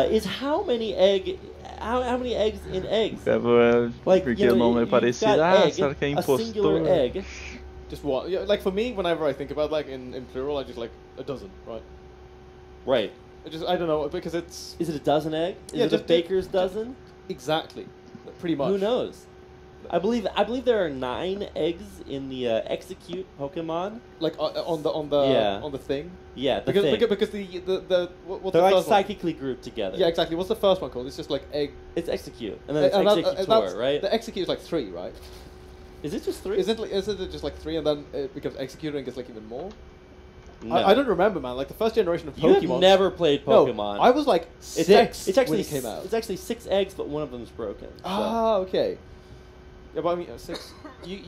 is how many eggs in eggs? Like, porque o nome é parecido. Será que é impostor? A singular egg. Just what? Yeah, like for me, whenever I think about like in plural, I just like a dozen, right? Right. I don't know because it's. Is it a dozen egg? Is it a baker's dozen? Exactly. Pretty much. Who knows? I believe there are 9 eggs in the Execute Pokemon. Like on the thing. Yeah, because thing. Because what's they're the like first psychically grouped together. Yeah, exactly. What's the first one called? It's just like egg. It's Execute, and then it's Executor, right? The Execute is like 3, right? Is it just 3? Isn't it just like 3, and then it becomes Executor and gets like even more? No. I don't remember, man. Like the first generation of Pokemon. You have never played Pokemon. No, I was like 6 it's actually, when it came out. It's actually 6 eggs, but one of them is broken. So. Ah, okay. Yeah, but I mean, 6. You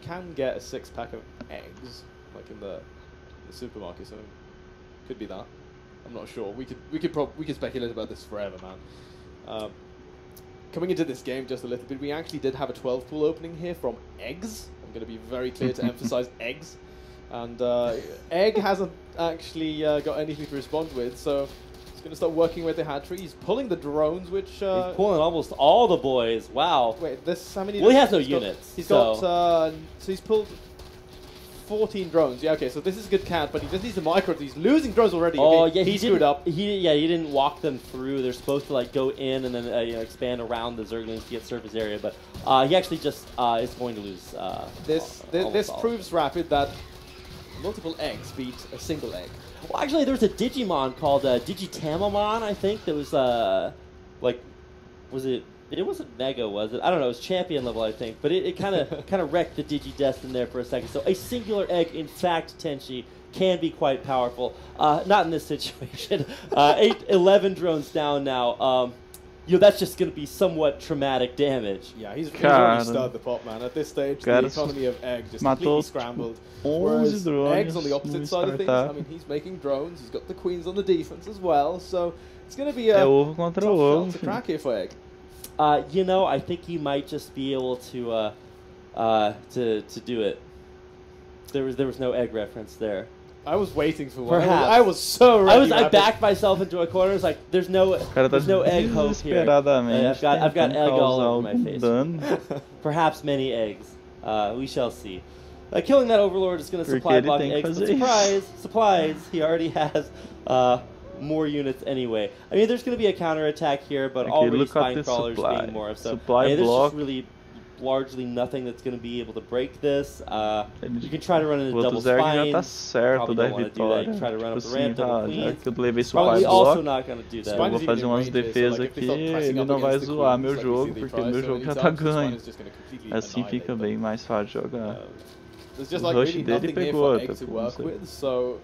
can get a 6-pack of eggs, like in the supermarket. So could be that. I'm not sure. We could speculate about this forever, man. Coming into this game just a little bit, we actually did have a 12 pool opening here from eggs. I'm going to be very clear to emphasize eggs, and Egg hasn't actually got anything to respond with, so. Going to start working with the hat tree. He's pulling the drones, which he's pulling almost all the boys. Wow. Wait, this how many? Well, he has no units. He's got so he's pulled 14 drones. Yeah, okay. So this is a good count, but he just needs to micro. He's losing drones already. Oh okay. yeah, he screwed up. He didn't walk them through. They're supposed to like go in and then expand around the Zerglings to get surface area, but he actually just is going to lose. This proves rapid that multiple eggs beat a single egg. Well, actually, there was a Digimon called Digitamamon, I think, that was, it wasn't Mega, was it? I don't know, it was champion level, I think, but it kind of wrecked the Digidestin there for a second. So a singular egg, in fact, Tenchi, can be quite powerful. Not in this situation. 11 drones down now. That's just going to be somewhat traumatic damage. Yeah, he's already stirred the pot, man. At this stage, the economy of Egg just completely scrambled. Whereas Egg's on the opposite side of things. I mean, he's making drones. He's got the queens on the defense as well. So it's going to be a tough shot to crack here for Egg. I think he might just be able to do it. There was no Egg reference there. I was waiting for one. Perhaps. I was so ready. I backed myself into a corner. It's like there's no egg hope here. I've got egg all over my face. Perhaps many eggs. We shall see. Killing that Overlord is going to supply block eggs. But supplies. He already has more units anyway. I mean, there's going to be a counterattack here, but already Spine Crawlers being more of so. There's just really largely nothing that's going to be able to break this. You can try to run into double spine. Probably don't want to do that. You can try to run up the ramp, double queens. Probably also not going to do that. Eu vou fazer umas defesas aqui, ele não vai zoar meu jogo, porque meu jogo já tá ganho. Assim fica bem mais fácil jogar. O rush dele pegou, so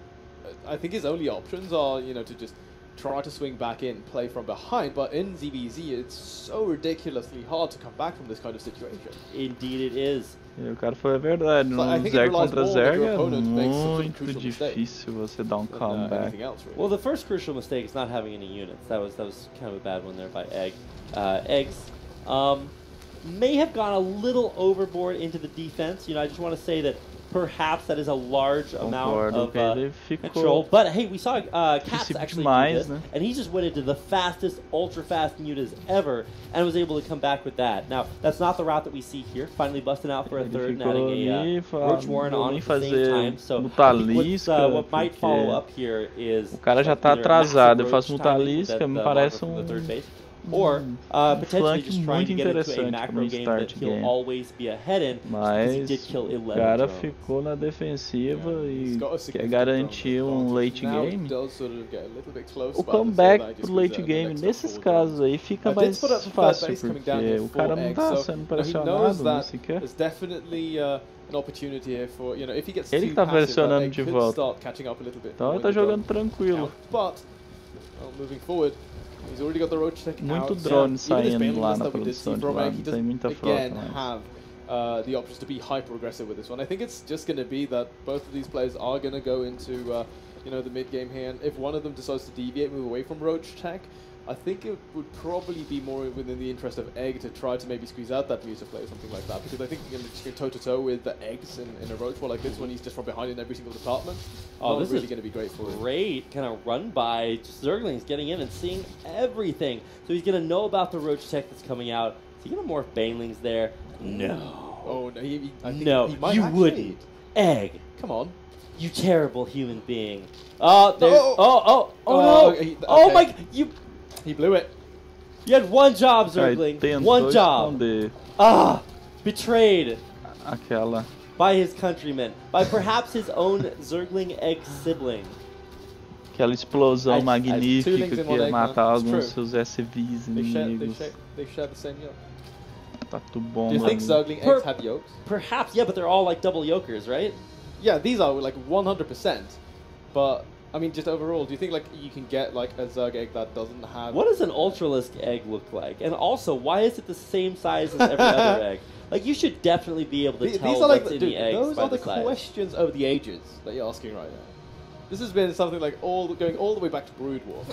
I think his only options are, to just try to swing back in, play from behind, but in ZVZ it's so ridiculously hard to come back from this kind of situation. Indeed it is. E o cara foi a verdade, no Zerg contra Zerg é muito difícil você dar comeback. Well, the first crucial mistake is not having any units. That was kind of a bad one there by Egg. Eggs. may have gone a little overboard into the defense. You know, I just want to say that perhaps that is a large amount of control. But hey, we saw Cats actually do this, and he just went into the fastest, ultra-fast mutas ever, and was able to come back with that. Now, that's not the route that we see here. Finally busting out for a third and adding a Roach Warren on at the same time. So what might follow up here is... O cara já tá atrasado, eu faço Mutalisca, me parece or potentially just trying to get into a macro game that he'll always be ahead in, because he did kill 11 o cara ficou na defensiva e quer garantir late game. O comeback pro late game, nesses casos aí, fica mais fácil, porque o cara não tá sendo pressionado, nem sequer. Ele que tá pressionando de volta. Então ele tá jogando tranquilo. He's already got the Roach Tech muito drone saindo lá na produção de lado, tem muita frota. Have the options to be hyper aggressive with this one. I think it's just going to be that both of these players are going to go into you know, the mid game here, and if one of them decides to deviate, move away from Roach Tech, I think it would probably be more within the interest of Egg to try to maybe squeeze out that Musa play or something like that, because I think you're going to just go toe-to-toe with the Eggs in a Roach War like this when he's just from behind in every single department. Oh, this really is going to be great for him. Great kind of run by. Zergling's getting in and seeing everything. So he's going to know about the Roach Tech that's coming out. Is he going to morph Banelings there? No. Oh, no. I think no, he might you actually. Wouldn't. Egg. Come on. You terrible human being. Oh, there's... Oh, no. Okay. Oh, my... You... He blew it. You had one job, Zergling. One job. Betrayed. Aquela. By his countrymen. By perhaps his own Zergling Egg sibling. Aquela explosão magnífica que ia matar alguns dos seus SVs inimigos. They share the same yoke. Tá tudo bom. Do you think Zergling eggs have yokes? Perhaps, yeah, but they're all like double yokers, right? Yeah, these are like 100%. But I mean, just overall, do you think like you can get like a Zerg egg that doesn't have? What does an Ultralisk egg look like? And also, why is it the same size as every other egg? Like, you should definitely be able to tell what's in the eggs those by are the size. questions over the ages that you're asking right now. This has been something like going all the way back to Brood War.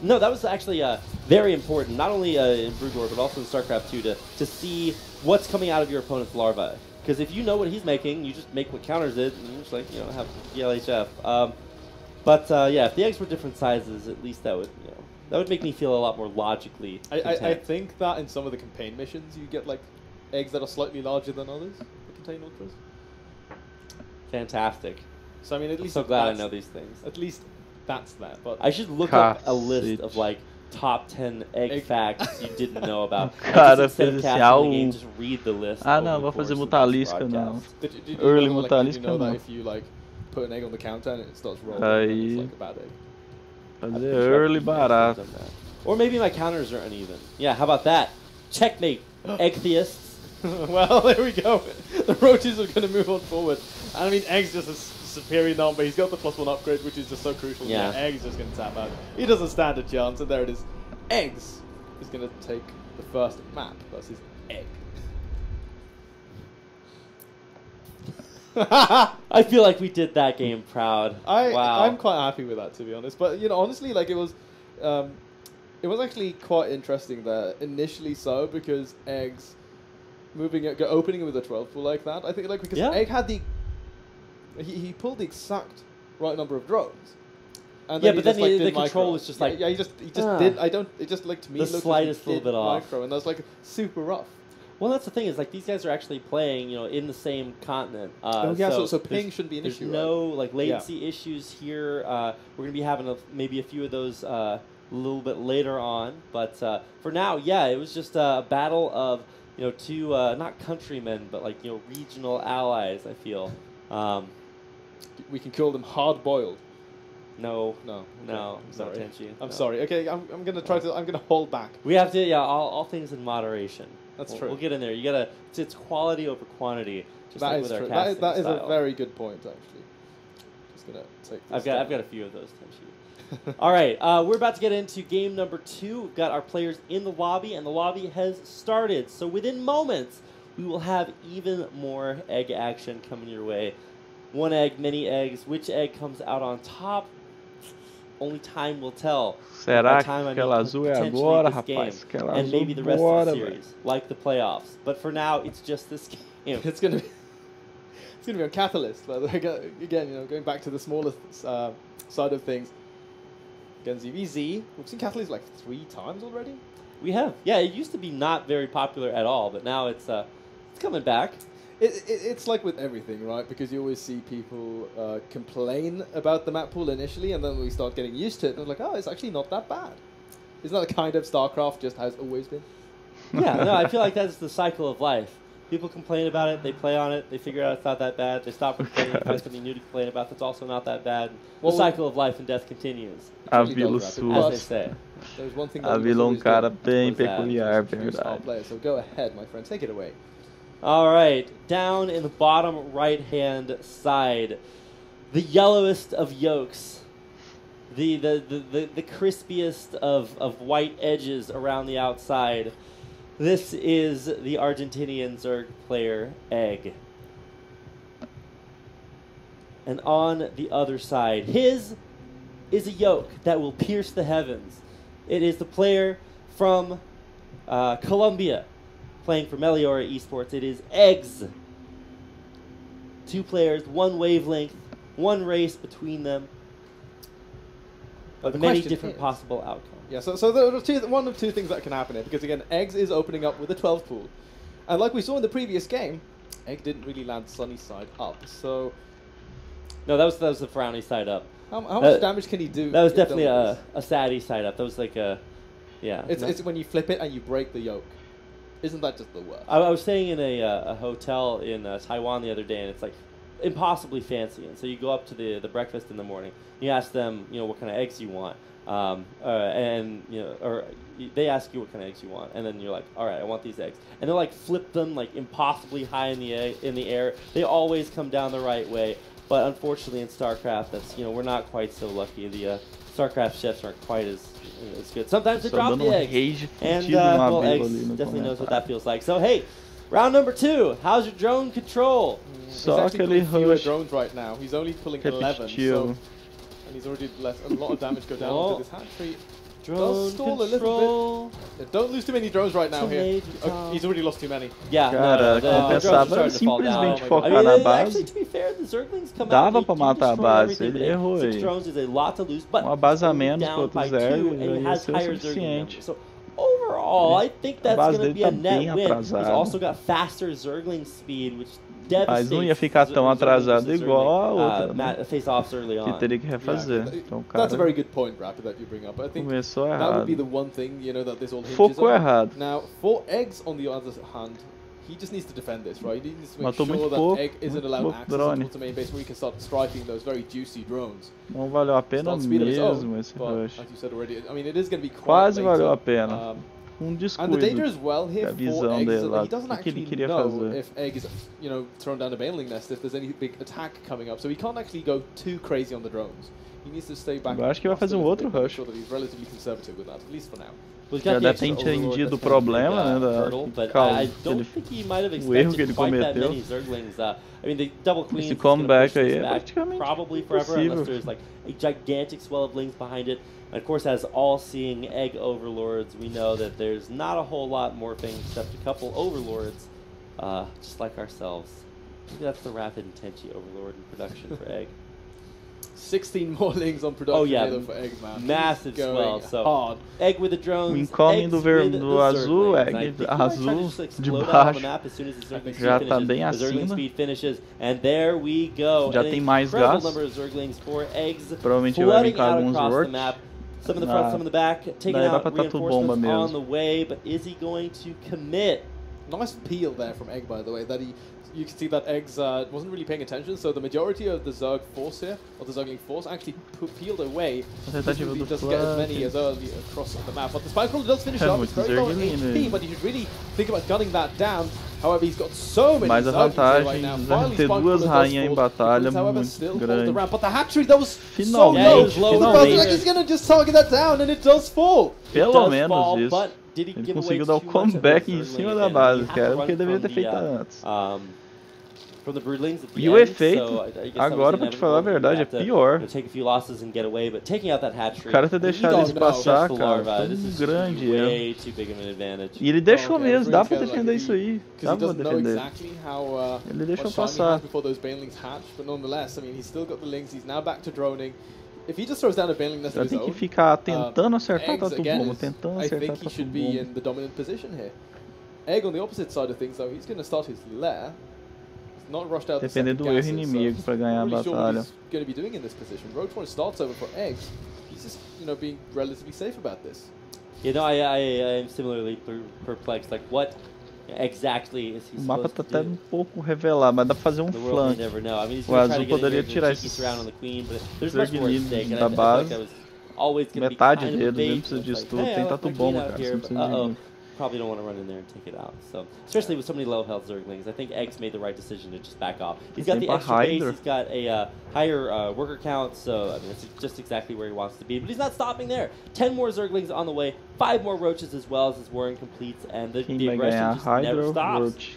No, that was actually very important, not only in Brood War, but also in Starcraft 2, to see what's coming out of your opponent's larva. Because if you know what he's making, you just make what counters it, and you just like, you know, have the LHF. But yeah, if the eggs were different sizes, at least that would, you know, that would make me feel a lot more logically content. I think that in some of the campaign missions, you get like eggs that are slightly larger than others that contain ultras. Fantastic. So I mean, at least I'm so glad I know these things. At least that's that. But I should look up a list of like top 10 egg facts you didn't know about. Cara, fez game, just read the list. Ah, não, vou fazer Mutalisca não. Early Mutalisca know não. That if you like put an egg on the counter and it starts rolling, aí, it's like a bad egg. Fazer early barato. Or maybe my counters are uneven. Yeah, how about that? Checkmate, egg theists. Well, there we go. The roaches are going to move on forward. I mean, Egg's just a superior number. He's got the +1 upgrade, which is just so crucial. Yeah. Egg's just going to tap out. He doesn't stand a chance, and there it is. Eggs is going to take the first map versus Egg. I feel like we did that game proud. Wow. I'm quite happy with that, to be honest. But, you know, honestly, like, it was actually quite interesting there. Initially so, because Egg's opening with a 12 pull like that. I think, like, because Egg had he pulled the exact right number of drones. And yeah, but then the control was just like... Yeah, he just did... it just, like, to me, the slightest little bit off. Micro, and that was, like, super rough. Well, that's the thing, is, like, these guys are actually playing, you know, in the same continent. So ping shouldn't be an issue, There's no, like, latency issues here. We're going to be having maybe a few of those a little bit later on. But for now, yeah, it was just a battle of, you know, two, not countrymen, but, like, you know, regional allies, I feel. We can call them hard-boiled. No. I'm sorry. Tenchi. I'm sorry. Okay, I'm gonna try to. I'm gonna hold back. We have to. Yeah, all things in moderation. That's true. We'll get in there. You gotta. It's quality over quantity. Just that like is with true. Our that is style. a very good point, actually. Just gonna take. This I've got a few of those, Tenchi. All right, we're about to get into game number 2. We've got our players in the lobby, and the lobby has started. So within moments, we will have even more egg action coming your way. One egg, many eggs. Which egg comes out on top? only time will tell. Será que aquela azul é agora, rapaz? Aquela and azul maybe the rest of the series, like the playoffs. But for now, it's just this game. It's gonna be a catalyst. But again, you know, going back to the smallest side of things. Again, ZVZ, we've seen Catalyst like 3 times already. We have, yeah. It used to be not very popular at all, but now it's coming back. It's like with everything, right? Because you always see people complain about the map pool initially, and then we start getting used to it, and they're like, oh, it's actually not that bad. Isn't that the kind of StarCraft just has always been? Yeah, no, I feel like that's the cycle of life. People complain about it, they play on it, they figure out it's not that bad, they stop complaining, find something new to complain about that's also not that bad. The cycle of life and death continues. A Vila Sul. As they say. A Vila cara bem peculiar, verdade. So go ahead, my friend, take it away. All right, down in the bottom right-hand side, the yellowest of yolks, the crispiest of white edges around the outside. This is the Argentinian Zerg player, Egg. And on the other side, his is a yoke that will pierce the heavens. It is the player from Colombia, playing for Meliora Esports. It is Eggs. 2 players, 1 wavelength, 1 race between them. But many different possible outcomes. Yeah, so there are one of two things that can happen here, because again, Eggs is opening up with a 12 pool. And like we saw in the previous game, Egg didn't really land sunny side up, so... No, that was the frowny side up. How much damage can he do? That was definitely a saddy side up. That was like a... Yeah. It's when you flip it and you break the yoke. Isn't that just the worst? I was staying in a hotel in Taiwan the other day, and it's like impossibly fancy. And so you go up to the breakfast in the morning. You ask them, you know, what kind of eggs you want, and you know, or they ask you what kind of eggs you want, and then you're like, all right, I want these eggs, and they'll like flip them like impossibly high in the air. They always come down the right way, but unfortunately in StarCraft, that's, you know, we're not quite so lucky. The StarCraft chefs aren't quite as good. Sometimes they drop the eggs, and well, Eggs definitely knows what that feels like. So hey, round number 2. How's your drone control? Só aquele rush. Drones right now. He's only pulling 11, so, and he's already let a lot of damage go down onto this hatchery. Drone control. Don't lose too many drones right now here. Oh, he's already lost too many. Yeah, cara, compensava simplesmente focar na base. Dava pra matar a base, ele errou aí. Base a menos para outro Zerg ia ser o suficiente. Overall, I think that's going to be a net win. He's also got faster Zergling speed, which mas não ia ficar tão atrasado igual a outra, né? Que teria que refazer. Então, cara, that's a very good point, Rapid, that you bring up. I think começou errado. That would be the one thing, you know, that this all hinges Focou on. errado. Now, for Eggs, on the other hand, he just needs to defend this, right? He needs to make Matou sure that pouco, Egg isn't allowed access to main base where he can start striking those very juicy drones. Não valeu a pena mesmo esse rush. As you said already, I mean, it is going to be quase valeu a pena. Descuido, and the danger as well here a visão for Egg dele lá, he doesn't que ele actually queria know fazer. if Egg is, you know, thrown down a baneling nest, if there's any big attack coming up, so he can't actually go too crazy on the drones. He needs to stay back. Eu acho que vai fazer outro rush. Sure that he's relatively conservative with that, at least for now. Já deve ter entendido o problema, né, o erro que ele cometeu. Esse comeback aí é praticamente impossível. A gigantic swell of lings behind it. And of course, as all-seeing Egg overlords, we know that there's not a whole lot more things except a couple overlords, just like ourselves. Maybe that's the Rapid and Tenchi overlord in production for Egg. 16 more lings on production for Egg, man. Massive swell. So hard. Egg with the drones. O incoming do azul, Egg azul de baixo já tá bem acima. And there we go. Já tem mais gás. Provavelmente vai vir com alguns works. Some in the front, some in the back, taking out reinforcements on the way, but is he going to commit? Nice peel there from Egg, by the way, that you can see that Eggs wasn't really paying attention, so the majority of the Zerg force here, or the Zergling force, actually peeled away. He doesn't get as many as early across the map. But the Spike Crawler does finish up. It's very low HP, but you should really think about gunning that down. However, he's got so many Zerglings right now. Finally, ter duas rainhas em batalha muito grande. But the hatchery, that was so low. Like he's going to just target that down, and it does fall. Pelo menos isso. Ele conseguiu dar o comeback em cima da base, cara, porque ele deveria ter feito antes. from the Broodlings at the E o efeito, so agora, pra te falar a verdade, é pior. Take a few losses and get away, but taking out that hatchery, o cara ter deixado eles passar, cara, tão grande way too big of an advantage. E ele deixou mesmo, dá pra defender isso aí. Dá pra defender. Ele deixou passar. Before those banelings hatch, but nonetheless, I mean, he's still got the lings. He's now back to droning. If he just throws down a baneling nest of his own, tem que ficar tentando acertar o Tatu-Bomba, tentando acertar o I think he should be in the dominant position here. Egg on the opposite side of things, though, he's going to start his lair. He's not rushed out. Dependendo do erro inimigo para ganhar a batalha. Sure going to be doing in this position. Roach One starts over for Eggs. He's just, you know, being relatively safe about this. You know, I am similarly perplexed. Like, what exactly is he supposed to do? O mapa tá até um pouco revelado, mas dá pra fazer um flank. O Azul poderia tirar esse Zerglin da base. Metade dele, não precisa disso tudo. Tem Tatu-Bomba, cara. Você não precisa de ninguém. Probably don't want to run in there and take it out. So, especially with so many low health Zerglings, I think Eggs made the right decision to just back off. He's got the extra base, he's got a higher worker count, so I mean, it's just exactly where he wants to be. But he's not stopping there. 10 more Zerglings on the way, 5 more Roaches as well as his warren completes, and the aggression just never stops.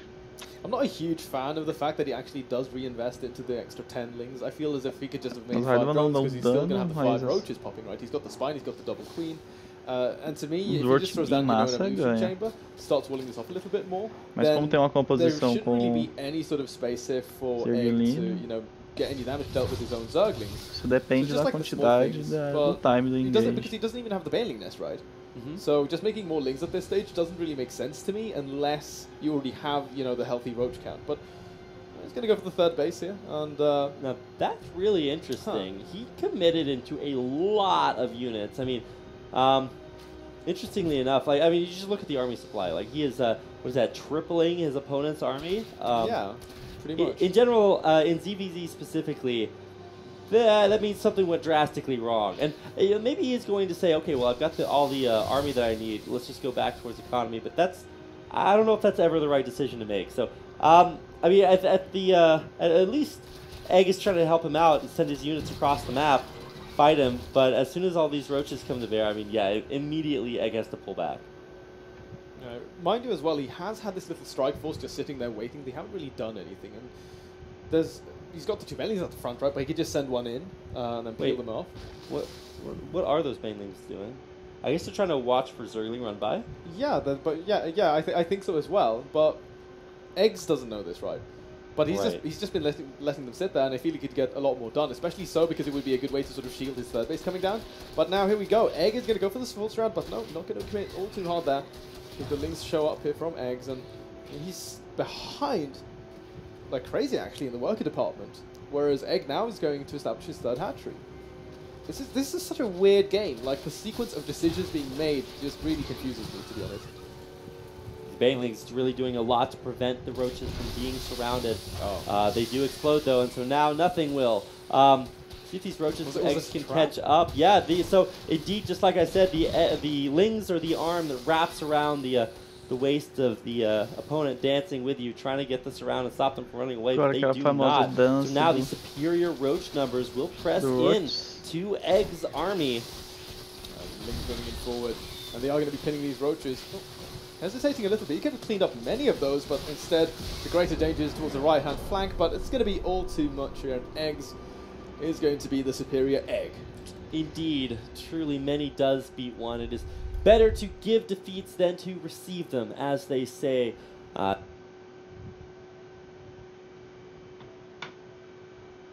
I'm not a huge fan of the fact that he actually does reinvest into the extra 10 lings. I feel as if he could just have made 5 drones because he's still going to have the 5 Roaches popping, right? He's got the Spine, he's got the double Queen. And to me, if he just throws down the evolution chamber, starts walling this off a little bit more, mas como tem uma composição there shouldn't really be any sort of space here for Egg to, you know, get any damage dealt with his own Zerglings. Isso depende da quantidade do time do engage. Because he doesn't even have the Baneling Nest, right? So just making more lings at this stage doesn't really make sense to me unless you already have, you know, the healthy Roach count. But he's going to go for the third base here, and now that's really interesting. He committed into a lot of units. I mean. Interestingly enough, like I mean, you just look at the army supply. Like he is, what is that, tripling his opponent's army? Yeah, pretty much. In general, in ZVZ specifically, that means something went drastically wrong. And maybe he's going to say, okay, well, I've got all the army that I need. Let's just go back towards economy. But I don't know if that's ever the right decision to make. So, I mean, at least Egg is trying to help him out and send his units across the map. Fight him, but as soon as all these Roaches come to bear, I mean, yeah, immediately Egg has to pull back. Mind you as well, he has had this little strike force just sitting there waiting. They haven't really done anything, and he's got the 2 banelings at the front, right? But he could just send one in and then peel them off. What are those banelings doing? I guess they're trying to watch for Zergling run by. Yeah, I think so as well. But Eggs doesn't know this, right? But he's just been letting them sit there, and I feel he could get a lot more done, especially so because it would be a good way to sort of shield his third base coming down. But now here we go. Egg is going to go for this full round, but no, not going to commit all too hard there. Because the lings show up here from Eggs, and he's behind like crazy actually in the worker department. Whereas Egg now is going to establish his third hatchery. This is such a weird game. Like the sequence of decisions being made just really confuses me, to be honest. Banelings really doing a lot to prevent the Roaches from being surrounded. They do explode though, and so now nothing will. See if these Roaches Eggs can catch up. Yeah, so indeed, just like I said, the lings are the arm that wraps around the waist of the opponent, dancing with you, trying to get this around and stop them from running away, but they do not. So now the superior Roach numbers will press in to Egg's army. Lings going in forward, and they are going to be pinning these Roaches. Hesitating a little bit. He could have cleaned up many of those, but instead the greater danger is towards the right-hand flank, but it's going to be all too much here, and Eggs is going to be the superior Egg. Indeed. Truly, many does beat one. It is better to give defeats than to receive them, as they say.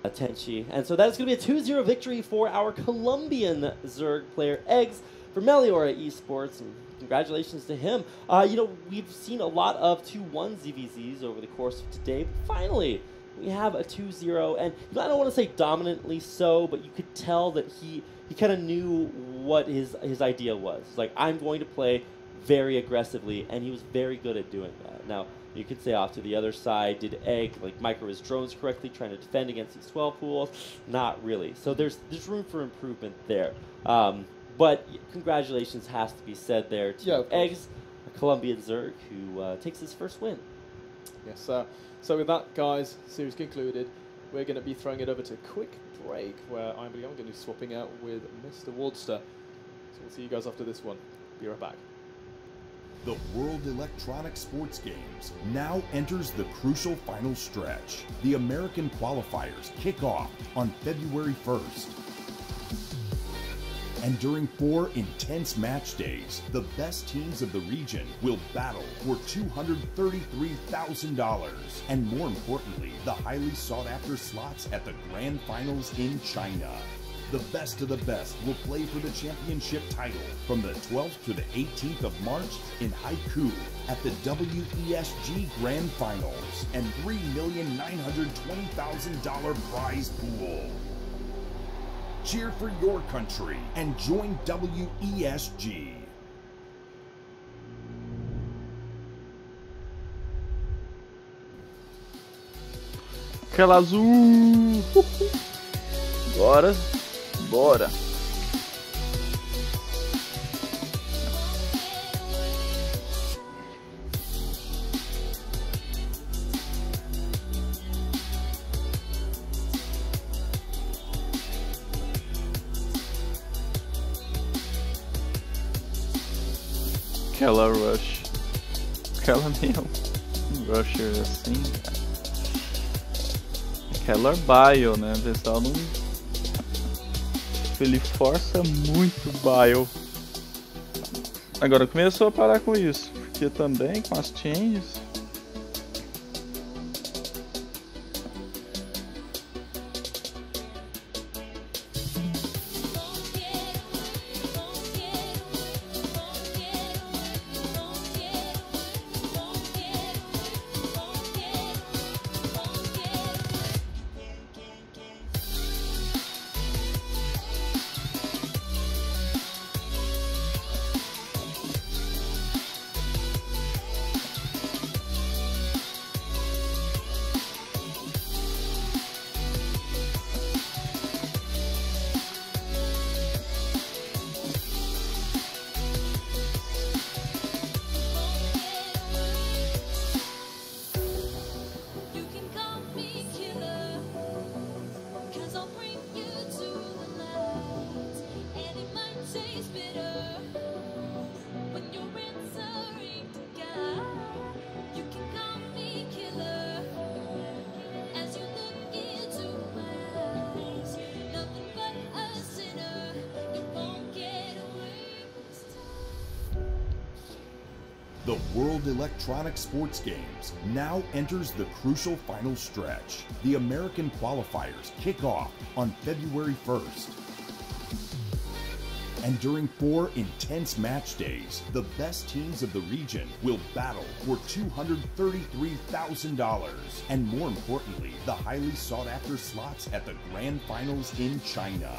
Tenchi. And so that's going to be a 2-0 victory for our Colombian Zerg player, Eggs, for Meliora Esports, and congratulations to him. You know, we've seen a lot of 2-1 ZVZs over the course of today, but finally we have a 2-0, and I don't want to say dominantly so, but you could tell that he kind of knew what his idea was. It's like, I'm going to play very aggressively, and he was very good at doing that. Now, you could say off to the other side, did Egg micro his drones correctly, trying to defend against these 12 pools? Not really. So there's room for improvement there. But congratulations has to be said there to Eggs, a Colombian Zerg, who takes his first win. Yes, so with that, guys, series concluded. We're going to be throwing it over to a quick break, where I'm going to be swapping out with Mr. Wardster. So we'll see you guys after this one. Be right back. The World Electronic Sports Games now enters the crucial final stretch. The American qualifiers kick off on February 1st. And during 4 intense match days, the best teams of the region will battle for $233,000. And more importantly, the highly sought-after slots at the Grand Finals in China. The best of the best will play for the championship title from the 12th to the 18th of March in Haiku at the WESG Grand Finals and $3,920,000 prize pool. Cheer for your country and join WESG. Aquela azul! Bora! Bora! Aquela rush. Aquela mesmo. Rusher assim, cara. Aquela bio, né? O pessoal não. Ele força muito bio. Agora começou a parar com isso, porque também com as changes. The World Electronic Sports Games now enters the crucial final stretch. The American qualifiers kick off on February 1st. And during 4 intense match days, the best teams of the region will battle for $233,000. And more importantly, the highly sought-after slots at the Grand Finals in China.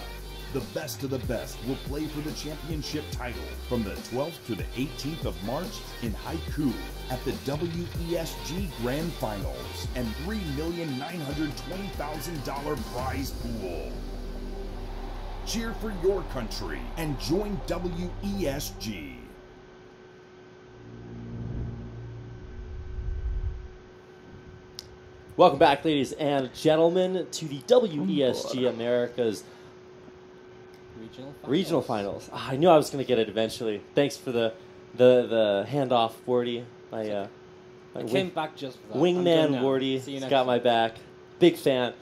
The best of the best will play for the championship title from the 12th to the 18th of March in Haiku at the WESG Grand Finals and $3,920,000 prize pool. Cheer for your country and join WESG. Welcome back, ladies and gentlemen, to the WESG America's Regional Finals. Oh, I knew I was going to get it eventually. Thanks for the handoff, Wardy. I came back just for that. Wingman Wardy has got my back. Big fan.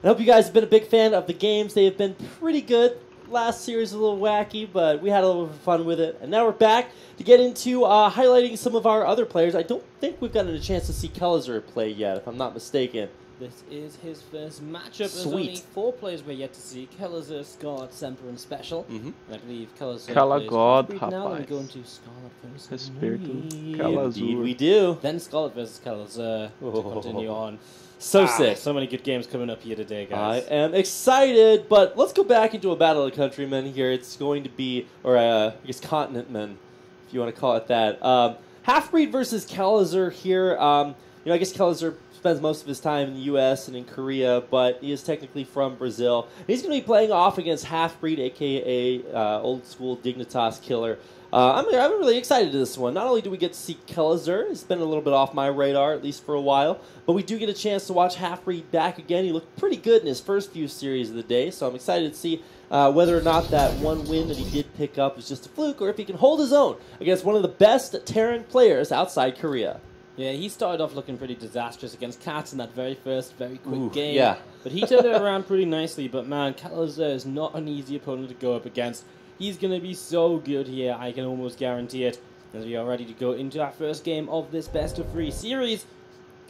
I hope you guys have been a big fan of the games. They have been pretty good. Last series was a little wacky, but we had a little bit of fun with it. And now we're back to get into highlighting some of our other players. I don't think we've gotten a chance to see Kellizer play yet, if I'm not mistaken. This is his first matchup. Sweet. There's only 4 players we're yet to see. Kellizer, Scarlet, Semper, and Special. And I believe Kellizer Cala God, now. Then we go into Scarlet versus Espírito Indeed we do. Then Scarlet versus Kellizer to continue on. So sick. So many good games coming up here today, guys. I am excited, but let's go back into a battle of countrymen here. It's going to be, or I guess continentmen, if you want to call it that. Half-breed versus Kellizer here. I guess Kellizer spends most of his time in the U.S. and in Korea, but he is technically from Brazil. He's going to be playing off against Half-breed, a.k.a. old-school Dignitas killer. I'm really excited to this one. Not only do we get to see Kelazur, he's been a little bit off my radar, at least for a while, but we do get a chance to watch Halfbreed back again. He looked pretty good in his first few series of the day, so I'm excited to see whether or not that one win that he did pick up was just a fluke, or if he can hold his own against one of the best Terran players outside Korea. Yeah, he started off looking pretty disastrous against Cats in that very first, very quick game. Yeah. But he turned it around pretty nicely. But man, Kelazur is not an easy opponent to go up against. He's going to be so good here, I can almost guarantee it. As we are ready to go into our first game of this best-of-3 series.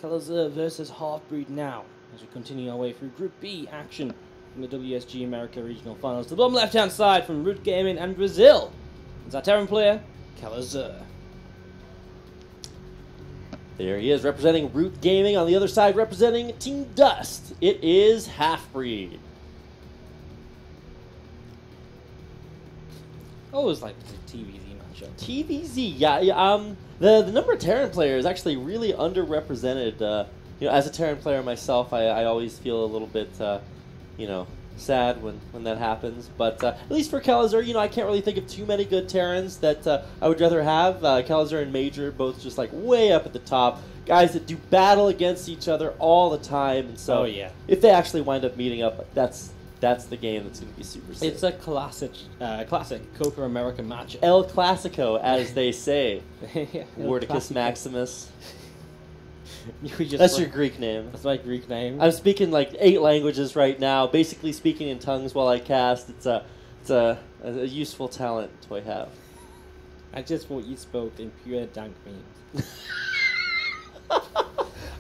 Kelazur versus Halfbreed now, as we continue our way through Group B action from the WSG America Regional Finals. To the bottom left-hand side from Root Gaming and Brazil, it's our Terran player, Kelazur. There he is, representing Root Gaming. On the other side, representing Team Dust, it is Halfbreed. Always like the TVZ matchup. TVZ, yeah. The number of Terran players is actually really underrepresented. You know, as a Terran player myself, I always feel a little bit, you know, sad when that happens. But at least for Kelazur, you know, I can't really think of too many good Terrans that I would rather have. Kelazur and Major both just like way up at the top. Guys that do battle against each other all the time. And so if they actually wind up meeting up, that's the game that's going to be super sick. It's a classic Copa America matchup. El Clasico, as they say. Yeah, Wordicus Maximus. That's your Greek name. That's my Greek name. I'm speaking like 8 languages right now, basically speaking in tongues while I cast. It's a useful talent to have. I just thought you spoke in pure dank memes.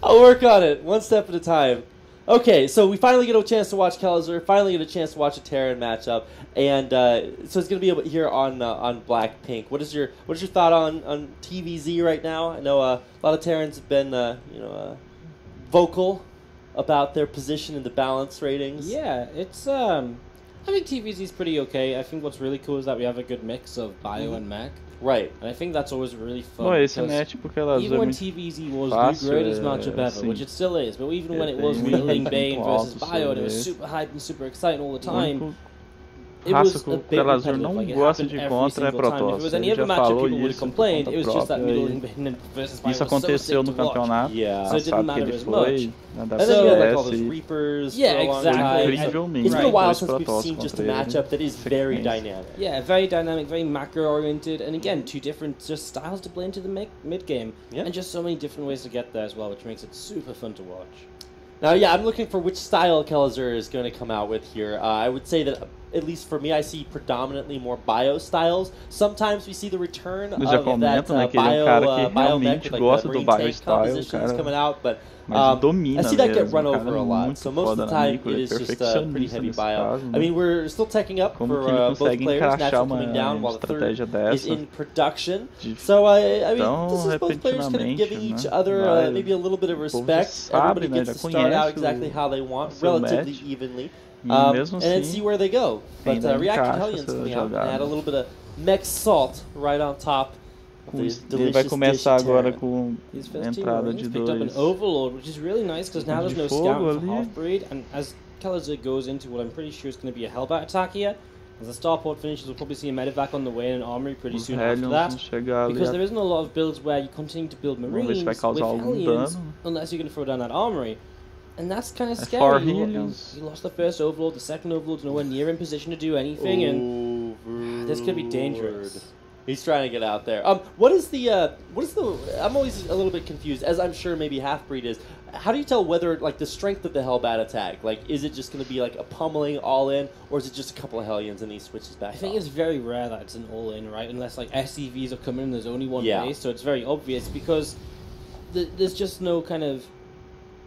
I'll work on it, one step at a time. Okay, so we finally get a chance to watch Kelazur, finally get a chance to watch a Terran matchup, and so it's going to be here on Blackpink. What is your thought on TVZ right now? I know a lot of Terrans have been vocal about their position in the balance ratings. Yeah, it's I think TVZ is pretty okay. I think what's really cool is that we have a good mix of bio and mech. Right. And I think that's always really fun. Bom, esse match porque Kelazur even when TVZ was the greatest matchup ever, which it still is, but even when it was Wheeling Bane versus Bio, and it was super hype and super exciting all the time, it was a bit Kelazur não gosta de contra é Protoss. If it was any other matchup, people would have complained. It was just that Wheeling Bane versus Bio Isso aconteceu no campeonato. So it didn't matter as much. And then you had like all those Reapers. Yeah, exactly. It's been a while since we've seen just a matchup that is very dynamic. Yeah, very dynamic, very macro-oriented, and again, 2 different just styles to play into the mid-game, and just so many different ways to get there as well, which makes it super fun to watch. Now, yeah, I'm looking for which style Kelazur is going to come out with here. I would say that, at least for me, I see predominantly more bio styles. Sometimes we see the return of that bio mech with like the green tank compositions coming out, but I see that get run over a lot. So most of the time, it is just pretty heavy bio. I mean, we're still teching up for both players, Natural coming down while the third is in production. So, I mean, this is both players kind of giving each other maybe a little bit of respect. Everybody gets to start out exactly how they want, relatively evenly. And then see where they go. But Reactor Hellions coming out and add a little bit of mech salt right on top. Ele vai começar agora com a entrada de picked up an Overlord, which is really nice because now there's no scout for Halfbreed, and as Kelazur goes into what I'm pretty sure is going to be a Hellbat attack here, as the starport finishes, we'll probably see a medevac on the way and an armory pretty soon after that, because there isn't a lot of builds where you continue to build Marines with Hellions unless you're going to throw down that armory. And that's kind of scary. You lost the first Overlord, the second Overlord's nowhere near in position to do anything, and this could be dangerous. He's trying to get out there. What is the? I'm always a little bit confused, as I'm sure maybe Halfbreed is. How do you tell whether like the strength of the Hellbat attack? Like, is it just going to be like a pummeling all in, or is it just a couple of Hellions and he switches back? I think it's very rare that it's an all in, right? Unless like SCVs are coming and there's only one base, so it's very obvious because there's just no kind of.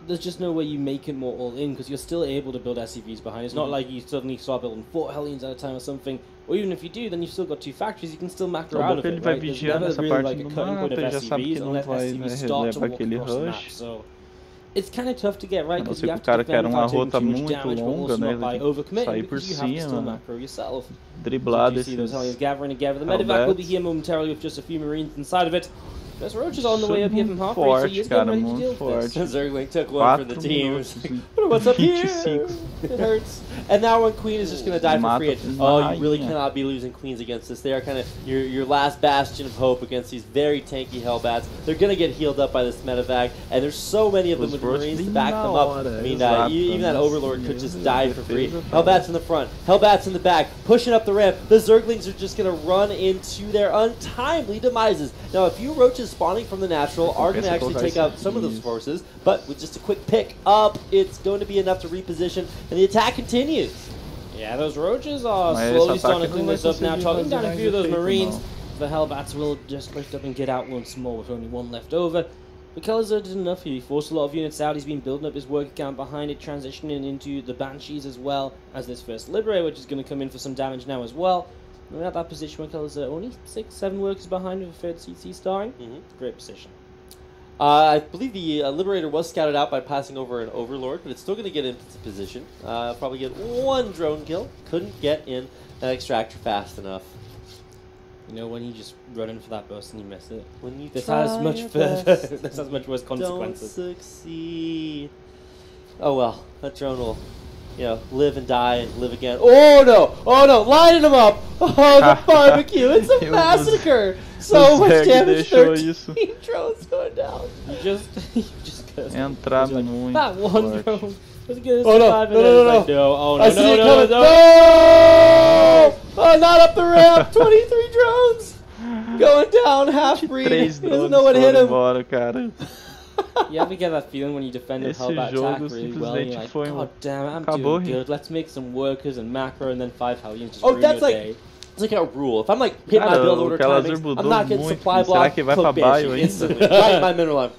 There's just no way you make it more all in because you're still able to build SCVs behind. It's not like you suddenly start building 4 Hellions at a time or something. Or even if you do, then you've still got 2 factories. You can still macro out of it. Right? There's never really like a cutting point of SCVs unless SCVs start to walk across the map. So it's kind of tough to get right because you have to defend without taking too much damage, but also not by overcommitting because you have to still macro yourself. So you see those Hellions gathering together. The medevac will be here momentarily with just a few Marines inside of it. There's Roach is on the way up here from Halfbreed, so he is getting ready to deal with this. Zergling took one for the team. What What's up here? It hurts. And now when Queen is just going to die for free. Oh, you really cannot be losing Queens against this. They are kind of your last bastion of hope against these very tanky Hellbats. They're going to get healed up by this medevac, and there's so many of them with Marines to back them up. I mean, even that Overlord could just die for free. Hellbats in the front, Hellbats in the back, pushing up the ramp. The Zerglings are just going to run into their untimely demises. Now, a few roaches spawning from the natural are going to actually take out some of those forces, but with just a quick pick up, it's going to be enough to reposition, and the attack continues. Yeah, those roaches are slowly starting to clean this up now, talking down a few of those Marines. The Hellbats will just lift up and get out once more with only one left over. But Kelleher did enough here. He forced a lot of units out. He's been building up his work account behind it, transitioning into the Banshees as well as this first Liberator, which is going to come in for some damage now as well. We're at that position where Kelleher only 6-7 workers behind with a third CC starring. Great position. I believe the Liberator was scouted out by passing over an Overlord, but it's still going to get into position. Probably get one drone kill. Couldn't get in that extractor fast enough. You know, when you just run in for that burst and you miss it. When you this has much further. This has much worse consequences. Don't succeed. Oh well, that drone will, live and die and live again. Oh no! Oh no! Lining them up! Oh, the barbecue! It's a massacre! So much damage! 13 drones going down. You just Entrar muito. That one drone. Was good. Oh no! No! Oh I see it coming! No! Oh, not up the ramp! 23 drones going down. Half-breed. He doesn't know what hit him. You ever get that feeling when you defend a Hellbat attack really well? And you're like, God damn it, I'm doing good. Let's make some workers and macro, and then 5 Hellions just ruin your day. It's like a rule. If I'm like hitting my build order timings, I'm not getting supply block cook Banshee instantly. Right in my mineral line.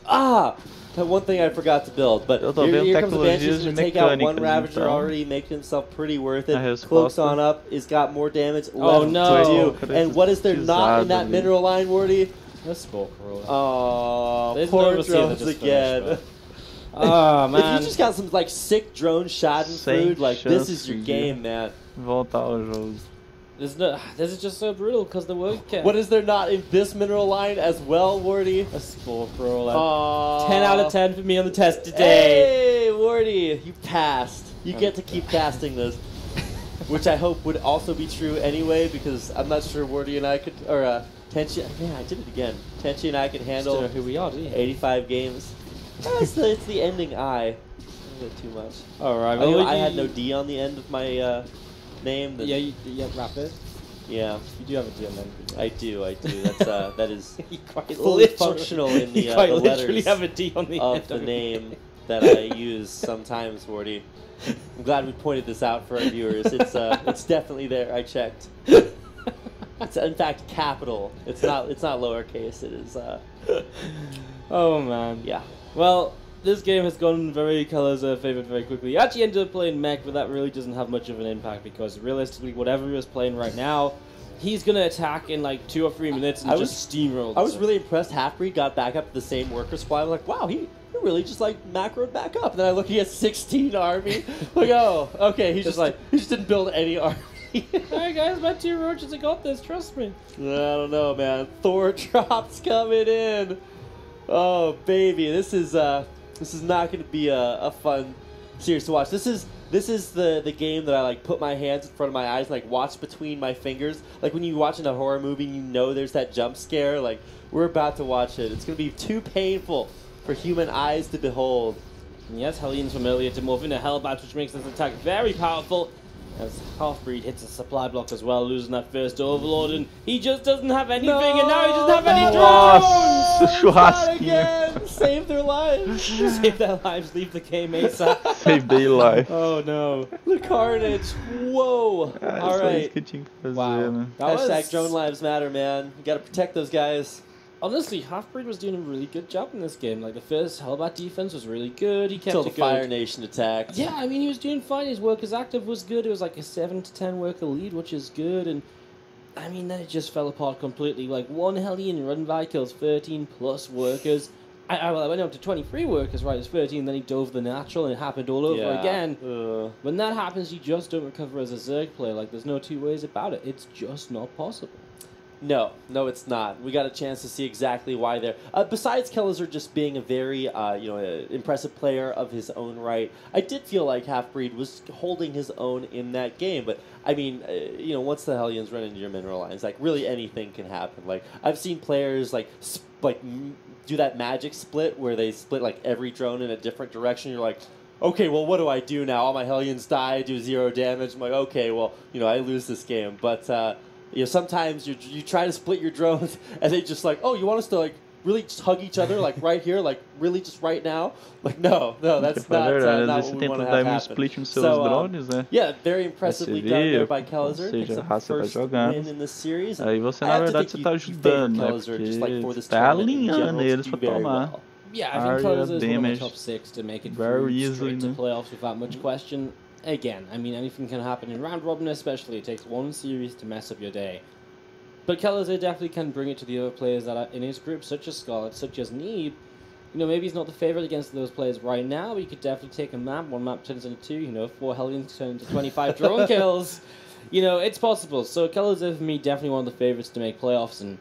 That one thing I forgot to build. But here comes the Banshee's going to take out one Ravager already, make himself pretty worth it. Cloaks on up. He's got more damage left to do. And what is there not in that mineral line, Wardy? A Spore Crawler. Oh, poor drones again. Oh, man. If you just got some like sick drone schadenfreude, like this is your game, man. Voltar ao jogo. This is just so brutal because the work can't. What is there not in this mineral line as well, Wardy? A Spore Crawler. 10 out of 10 for me on the test today. Hey, Wardy, you passed. You get to keep casting this. Which I hope would also be true anyway, because I'm not sure Wardy and I could, or Tenchi, yeah, I did it again. Tenchi and I could handle who we are, 85 games. It's the ending I. A bit too much. Alright, well, I had no D on the end of my name. Yeah, you Rapid? Yeah. You do have a D on the end. I do. That's, that is fully fully functional in the, the letters have a D on the of end the name that I use sometimes, Wardy. I'm glad we pointed this out for our viewers. It's definitely there. I checked. It's in fact capital. It's not lowercase. It is. Oh man. Yeah. Well, this game has gone very Kelleher's favor very quickly. He actually ended up playing mech, but that really doesn't have much of an impact because realistically, whatever he was playing right now, he's gonna attack in like 2 or 3 minutes and just steamroll. I was really impressed. Half-breed got back up to the same worker squad. I was like, wow, he really just like macroed back up. And then I look, he has 16 army. Like, oh, okay, he just didn't build any army. Alright guys, my 2 roaches, I got this, trust me. I don't know, man. Thor drops coming in. Oh baby, this is not going to be a fun series to watch. This is the game that I like put my hands in front of my eyes and like watch between my fingers. Like when you're watching a horror movie and you know there's that jump scare. Like we're about to watch it. It's going to be too painful for human eyes to behold. And yes, Hellions from earlier to morph into Hellbats, which makes this attack very powerful. As Half-breed hits a supply block as well, losing that first Overlord, and he just doesn't have anything, and now he doesn't have any drones! Churrasquinho. Save their lives. Save their lives, leave the game ASAP. Save their life. Oh no. The carnage. Whoa. Alright. Wow. Hashtag drone lives matter, man. You gotta protect those guys. Honestly, Half-breed was doing a really good job in this game. Like, the first Hellbat defense was really good. He kept Until it the Fire Nation attacked. Yeah, I mean, he was doing fine. His workers active was good. It was like a 7 to 10 worker lead, which is good. And, I mean, then it just fell apart completely. Like, one Hellion run by kills 13 plus workers. I went up to 23 workers, right? It's 13, then he dove the natural, and it happened all over again. When that happens, you just don't recover as a Zerg player. Like, there's no 2 ways about it. It's just not possible. No, it's not. We got a chance to see exactly why there. Besides Kellezer just being a very, impressive player of his own right, I did feel like Half-Breed was holding his own in that game. But I mean, once the Hellions run into your mineral lines, like really anything can happen. Like I've seen players do that magic split where they split like every drone in a different direction. You're like, okay, well, what do I do now? All my Hellions die, I do 0 damage. I'm like, okay, well, I lose this game. But sometimes you try to split your drones, and they just like, oh, you want us to like really just hug each other like right here, like really just right now? Like no, that's not what we want to have happen. So, yeah, very impressively done there by Kellezer. It's the first win in the series. Aí você na verdade você tá ajudando, né? Porque tá alinhando eles pra tomar. Yeah, I think Kellezer is one of the top 6 to make it straight to playoffs without much question. Again, I mean, anything can happen in round robin, especially. It takes one series to mess up your day. But Kellezer definitely can bring it to the other players that are in his group, such as Scarlet, such as Neeb. Maybe he's not the favorite against those players right now, but you could definitely take a map. 1 map turns into 2, 4 Hellions turn into 25 drone kills. It's possible. So Kellezer, for me, definitely one of the favorites to make playoffs, and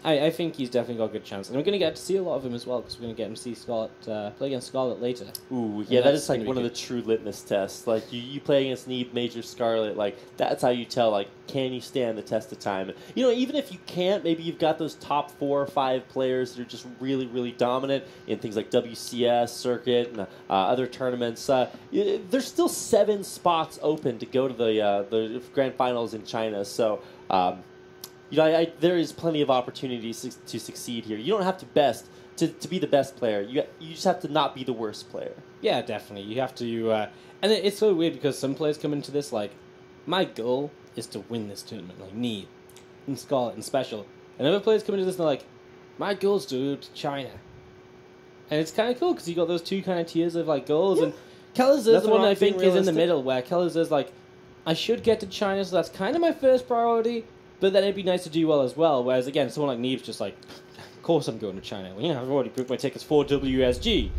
I think he's definitely got a good chance. And we're going to get to see a lot of him as well, because we're going to get him to see Scarlet play against Scarlet later. Ooh, yeah, that is like one of the true litmus tests. Like, you play against Neeb, Major, Scarlet, like, that's how you tell, like, can you stand the test of time? Even if you can't, maybe you've got those top 4 or 5 players that are just really, really dominant in things like WCS, Circuit, and other tournaments. There's still 7 spots open to go to the Grand Finals in China, so... there is plenty of opportunities to succeed here. You don't have to be the best player. You just have to not be the worst player. Yeah, definitely. You have to... and it's so weird because some players come into this like, my goal is to win this tournament, like Neeb and Scarlet and Special. And other players come into this and they're like, my goal is to go to China. And it's kind of cool because you got those 2 kind of tiers of like goals. Yeah. And Kellezer's the one I think is in the middle, where Kellezer's like, I should get to China, so that's kind of my first priority. But then it'd be nice to do well as well. Whereas, again, someone like Neeb's just like, of course I'm going to China. Well, I've already booked my tickets for WSG.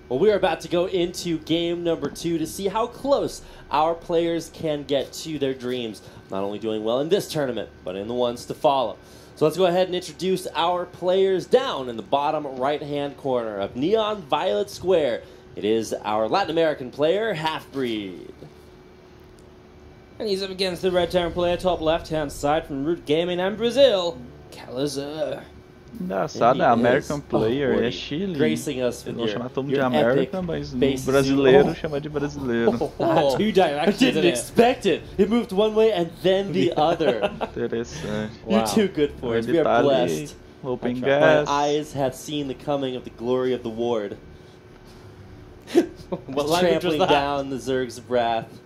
Well, we're about to go into game number 2 to see how close our players can get to their dreams. Not only doing well in this tournament, but in the ones to follow. So let's go ahead and introduce our players down in the bottom right-hand corner of Neon Violet Square. It is our Latin American player, Half-Breed. And he's up against the red town player, top left-hand side from Root Gaming and Brazil, Kellezer. Engraçado, American player, Chile. Gracing us with não chama todo mundo de American, mas no brasileiro chama de brasileiro. Two directions. I didn't expect it. It moved one way and then the other. Interessante. Wow. You're too good for it. We are blessed. Open gas. My eyes have seen the coming of the glory of the ward. Trampling down the Zerg's wrath.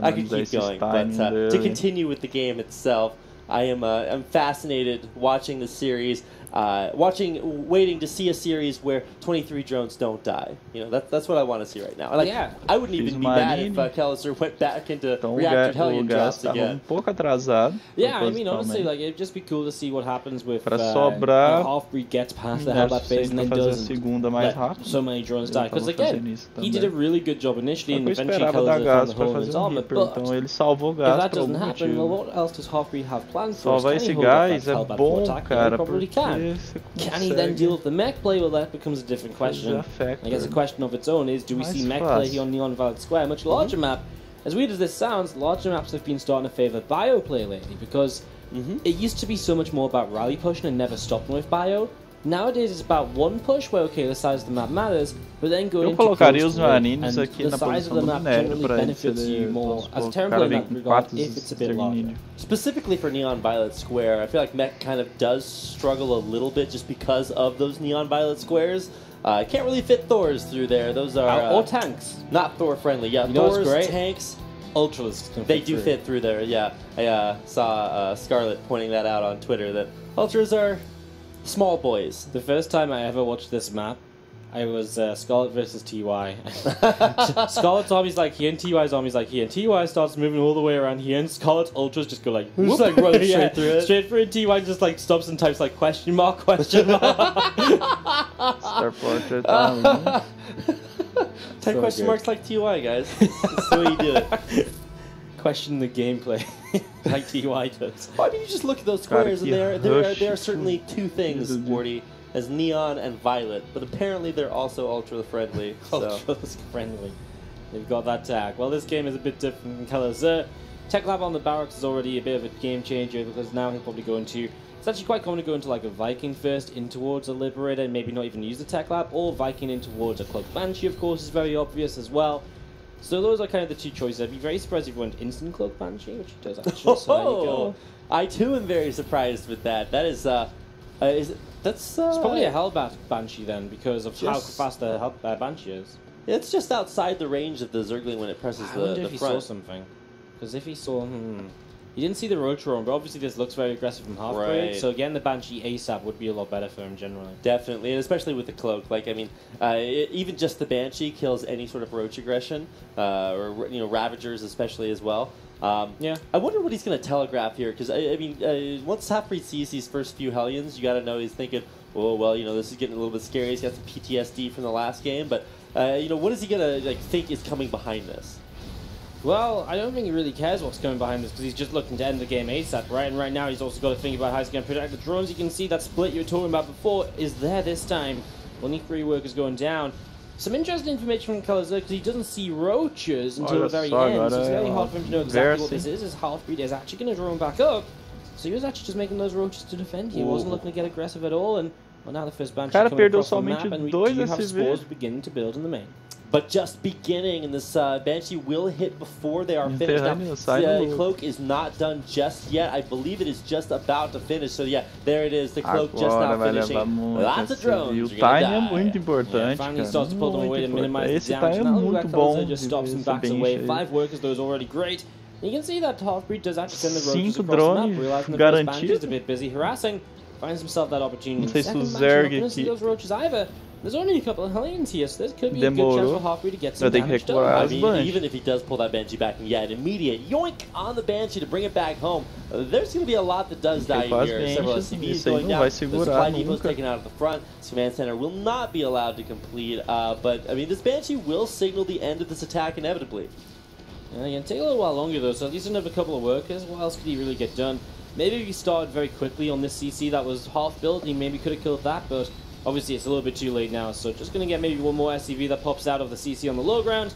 I could keep going, but to continue with the game itself, I'm fascinated watching the series, waiting to see a series where 23 drones don't die. That's what I want to see right now. I wouldn't even be mad if Kellezer went back into reactor Hellion drops again. Pouco atrasado. Yeah, I mean, honestly, it'd just be cool to see what happens with Half-Breed gets past the Hellbat phase and then doesn't let so many drones die. Because again, he did a really good job initially and eventually Kellezer found the hole in his armor. But if that doesn't happen, well, what else does Half-Breed have planned for us? Can he hold off that Hellbat for attack? He probably can. Can he then deal with the mech play? Well, that becomes a different question. I guess a question of its own is, do we see mech play here on Neon Violet Square? Much larger map. As weird as this sounds, larger maps have been starting to favour bio play lately, because it used to be so much more about rally pushing and never stopping with bio. Nowadays it's about one push where, okay, the size of the map matters, but then going into colocaria os marines and aqui the na size of the map generally benefits you more as a term player in that regard if it's a bit larger. Specifically for Neon Violet Square, I feel like mech kind of does struggle a little bit just because of those Neon Violet Squares. Can't really fit Thors through there. Those are or tanks. Not Thor friendly. Yeah, Thors, tanks, Ultras. They do fit through there. Yeah, I saw Scarlet pointing that out on Twitter that Ultras are small boys. The first time I ever watched this map, I was Scarlet versus TY. Scarlet's army's like here, and TY's army's like here. And TY starts moving all the way around here, and Scarlet's Ultras just go like, just like run straight through it. Straight through it. TY just like stops and types like question mark. Star Portrait. Type question marks like TY, guys. That's the way you do it. Question the gameplay. like TY does. Well, I mean, you just look at those squares, and there are certainly two things, Morty, as neon and violet, but apparently they're also ultra friendly. Ultra friendly. They've got that tag. Well, this game is a bit different from colors. Tech Lab on the barracks is already a bit of a game changer because now he'll probably go into... It's actually quite common to go into like a Viking first in towards a Liberator and maybe not even use the Tech Lab, or Viking in towards a Cloak Banshee, of course, is very obvious as well. So those are kind of the two choices. I'd be very surprised if you went instant Cloak Banshee, which he does actually, so there you go. I too am very surprised with that. That is, it's probably a Hellbat Banshee then, because of how fast the Banshee is. It's just outside the range of the Zergling when it presses the front. I wonder if he saw something. Because if he saw... He didn't see the Rotoron, but obviously this looks very aggressive from half-grade, so again the Banshee ASAP would be a lot better for him generally. Definitely, and especially with the Cloak. Like, I mean, even just the Banshee kills any sort of Roach aggression, or, you know, Ravagers especially as well. Yeah. I wonder what he's going to telegraph here, because, I mean, once Half-Breed sees these first few Hellions, you got to know he's thinking, oh, well, you know, this is getting a little bit scary. He's got some PTSD from the last game, but, you know, what is he going to, like, think is coming behind this? Well, I don't think he really cares what's coming behind this because he's just looking to end the game ASAP, right? And right now he's also got to think about how he's going to protect the drones. You can see that split you were talking about before is there this time. Only 3 workers going down. Some interesting information from Colors because he doesn't see roaches until the very end, so it's very hard for him to know exactly what this is. His Half-Breed is actually going to drone back up. So he was actually just making those roaches to defend. He wasn't looking to get aggressive at all. And well, now the first Banshee coming across the map, and we do have spores beginning to build in the main. But just beginning, and this Banshee will hit before they are finished. Now, the Cloak is not done just yet. I believe it is just about to finish. So yeah, there it is. The Cloak just now finishing. Lots of drones. O time é muito importante, finally starts to pull them away to minimize the damage. Now muito bom. Just stops and backs away. 5 workers, those already great. You can see that Half-Breed does actually send the roaches across the map, realizing the first Banshee is a bit busy harassing. Finds himself that opportunity. Não sei se o Zerg aqui... those roaches either. There's only a couple of Hellions here, so this could be a good chance for Half-Breed to get some damage done. I mean, even if he does pull that Banshee back, and yeah, an immediate yoink on the Banshee to bring it back home, there's going to be a lot that does die here. Several SCVs going down, the supply depots taken out of the front, this command center will not be allowed to complete, but I mean, this Banshee will signal the end of this attack inevitably. Yeah, it can take a little while longer though, so at least another couple of workers. What else could he really get done? Maybe if he started very quickly on this CC that was half built, he maybe could have killed that, but obviously it's a little bit too late now, so just going to get maybe one more SCV that pops out of the CC on the low ground,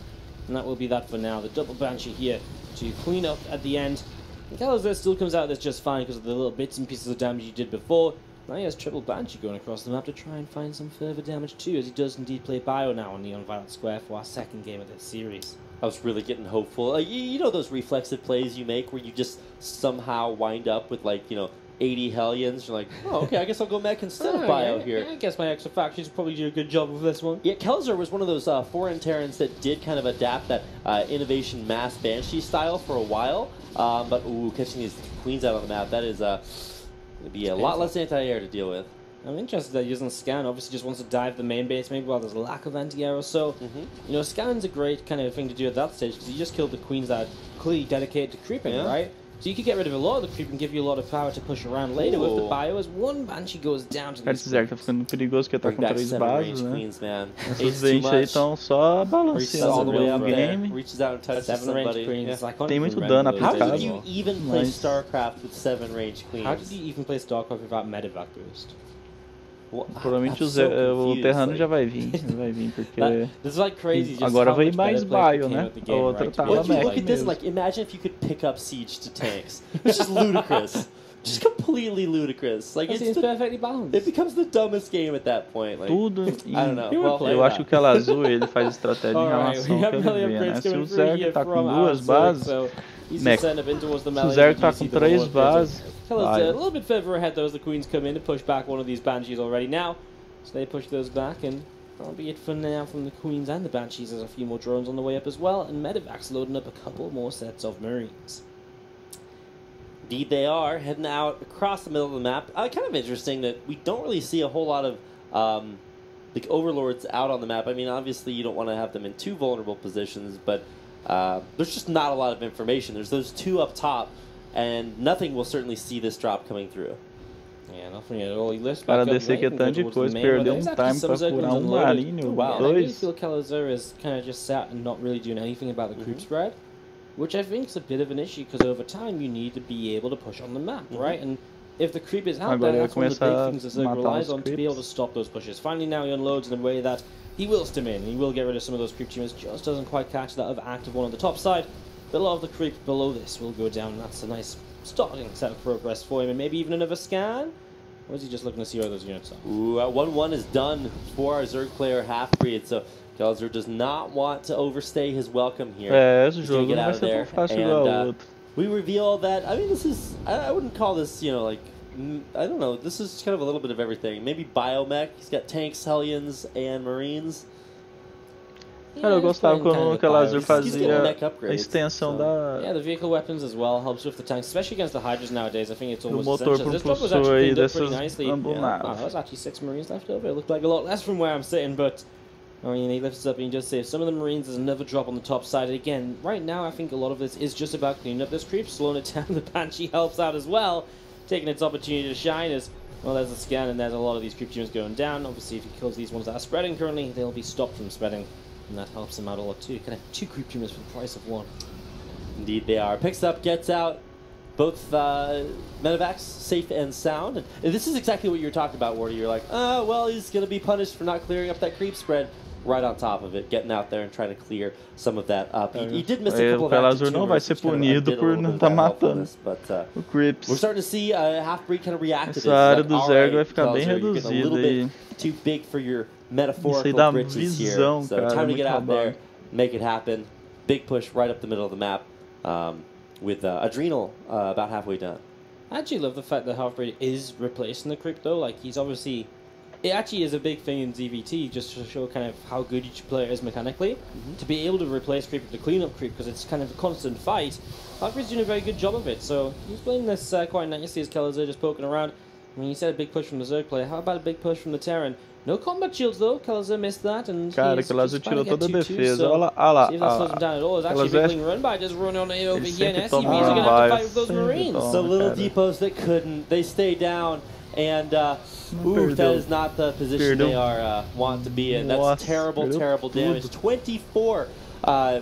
and that will be that for now. The double Banshee here to clean up at the end. And Calazar still comes out of this just fine because of the little bits and pieces of damage he did before. Now he has triple Banshee going across the map to try and find some further damage too, as he does indeed play Bio now on Neon Violet Square for our second game of this series. I was really getting hopeful. You know those reflexive plays you make where you just somehow wind up with, like, you know, 80 Hellions. You're like, oh, okay, I guess I'll go mech instead of Bio here. I guess my extra factions probably do a good job with this one. Yeah, Kelzer was one of those foreign Terrans that did kind of adapt that innovation mass Banshee style for a while. But, ooh, catching these queens out on the map, that is it'd be a lot less anti-air to deal with. I'm interested that he doesn't scan. Obviously, just wants to dive the main base, maybe while there's a lack of anti-air or so. You know, scanning's a great kind of thing to do at that stage because you just killed the queens that are clearly dedicated to creeping, right? So you could get rid of a lot of the creep and give you a lot of power to push around later with the Bio as one Banshee goes down to the Esse Zerg tá ficando perigoso porque tá com 3 bases, né? Queens, man. Esses Banshee aí estão só balanceando o game. Reaches out and touches 7 range queens. Tem muito dano aplicado. How did you even play Starcraft with 7 range queens? How did you even play Starcraft without Medevac boost? Provavelmente o Terrano já vai vir, porque agora veio mais Bio, né? A outra tava mech. Look at this, like, imagine if you could pick up Siege to tanks. It's just ludicrous. Just completely ludicrous. Like, it's perfectly balanced. It becomes the dumbest game at that point. Like, tudo. I don't know. Well, eu acho que o aquela azul ele faz estratégia em relação ao que ele vê, né? Se o Zerg tá com 2 bases, mech. Se o Zerg tá com 3 bases, a little bit further ahead though as the queens come in to push back one of these Banshees already now. So they push those back, and that'll be it for now from the queens and the Banshees. There's a few more drones on the way up as well, and Medevac's loading up a couple more sets of Marines. Indeed they are, heading out across the middle of the map. Kind of interesting that we don't really see a whole lot of the Overlords out on the map. I mean, obviously you don't want to have them in too vulnerable positions, but there's just not a lot of information. There's those 2 up top, and nothing will certainly see this drop coming through. Yeah, nothing at all. He lifts back up descer que tanto de coisa, perdeu time pra curar Marine, I really feel Calazar is kind of just sat and not really doing anything about the creep spread. which I think is a bit of an issue because over time you need to be able to push on the map, right? And if the creep is out there, that's one of the big things that Zerg relies on to be able to stop those pushes. Finally, now he unloads in a way that he will stim in. He will get rid of some of those creep teamers. Just doesn't quite catch that of active one on the top side. But a lot of the creep below this will go down. That's a nice starting set of progress for him. And maybe even another scan? Or is he just looking to see where those units are? Ooh, 1-1 is done for our Zerg player Half-Breed. So Kelzer does not want to overstay his welcome here. Esse jogo não vai ser tão fácil igual o outro. We reveal that, I mean, this is, I wouldn't call this, you know, like, I don't know, this is kind of a little bit of everything. Maybe biomech, he's got tanks, Hellions, and Marines. Cara, eu gostava quando o Kelzer fazia a extensão da... Yeah, the vehicle weapons as well helps with the tanks, especially against the Hydras nowadays. I think it's almost motor essential. This drop was actually cleaned up pretty nicely. Wow, there was actually 6 Marines left over. It looked like a lot less from where I'm sitting, but I mean, he lifts up and he just saves some of the Marines. There's another drop on the top side. Again, right now I think a lot of this is just about cleaning up this creep, slowing it down. The Banshee helps out as well, taking its opportunity to shine as well. There's a scan and there's a lot of these creep units going down. Obviously, if he kills these ones that are spreading currently, they'll be stopped from spreading, and that helps him out a lot too. You can have 2 creep units for the price of 1. Indeed they are. Picks up, gets out. Both medevacs safe and sound. And this is exactly what you were talking about, Wardy. You're like, oh, well, he's going to be punished for not clearing up that creep spread. Right on top of it, getting out there and trying to clear some of that up. He did miss a couple of Kelzer não vai ser punido por não estar matando o creeps. We're starting to see Half-Breed kind of react to this. Essa área do Zerg vai ficar bem reduzida aí. Too big for your metaphorical britches here. So time to get out there, make it happen. Big push right up the middle of the map with Adrenal about halfway done. I actually love the fact that Half-Breed is replacing the creep though. Like, he's obviously... It actually is a big thing in ZVT, just to show kind of how good each player is mechanically. To be able to replace creep with the cleanup creep, because it's kind of a constant fight. Half-Breed's doing a very good job of it, so he's playing this quite nicely as Kelzer just poking around. I mean, you said a big push from the Zerg player. How about a big push from the Terran? No combat shields though. Kelzer missed that, and cara, Kelzer tirou toda a defesa. Olha lá, see if that slows him down at all. It's actually a big clean run by just running on it over here, and SCVs are going to have to fight with those Marines. The little depots that couldn't, they stay down. And, ooh, that is not the position they are want to be in. That's terrible, terrible damage. 24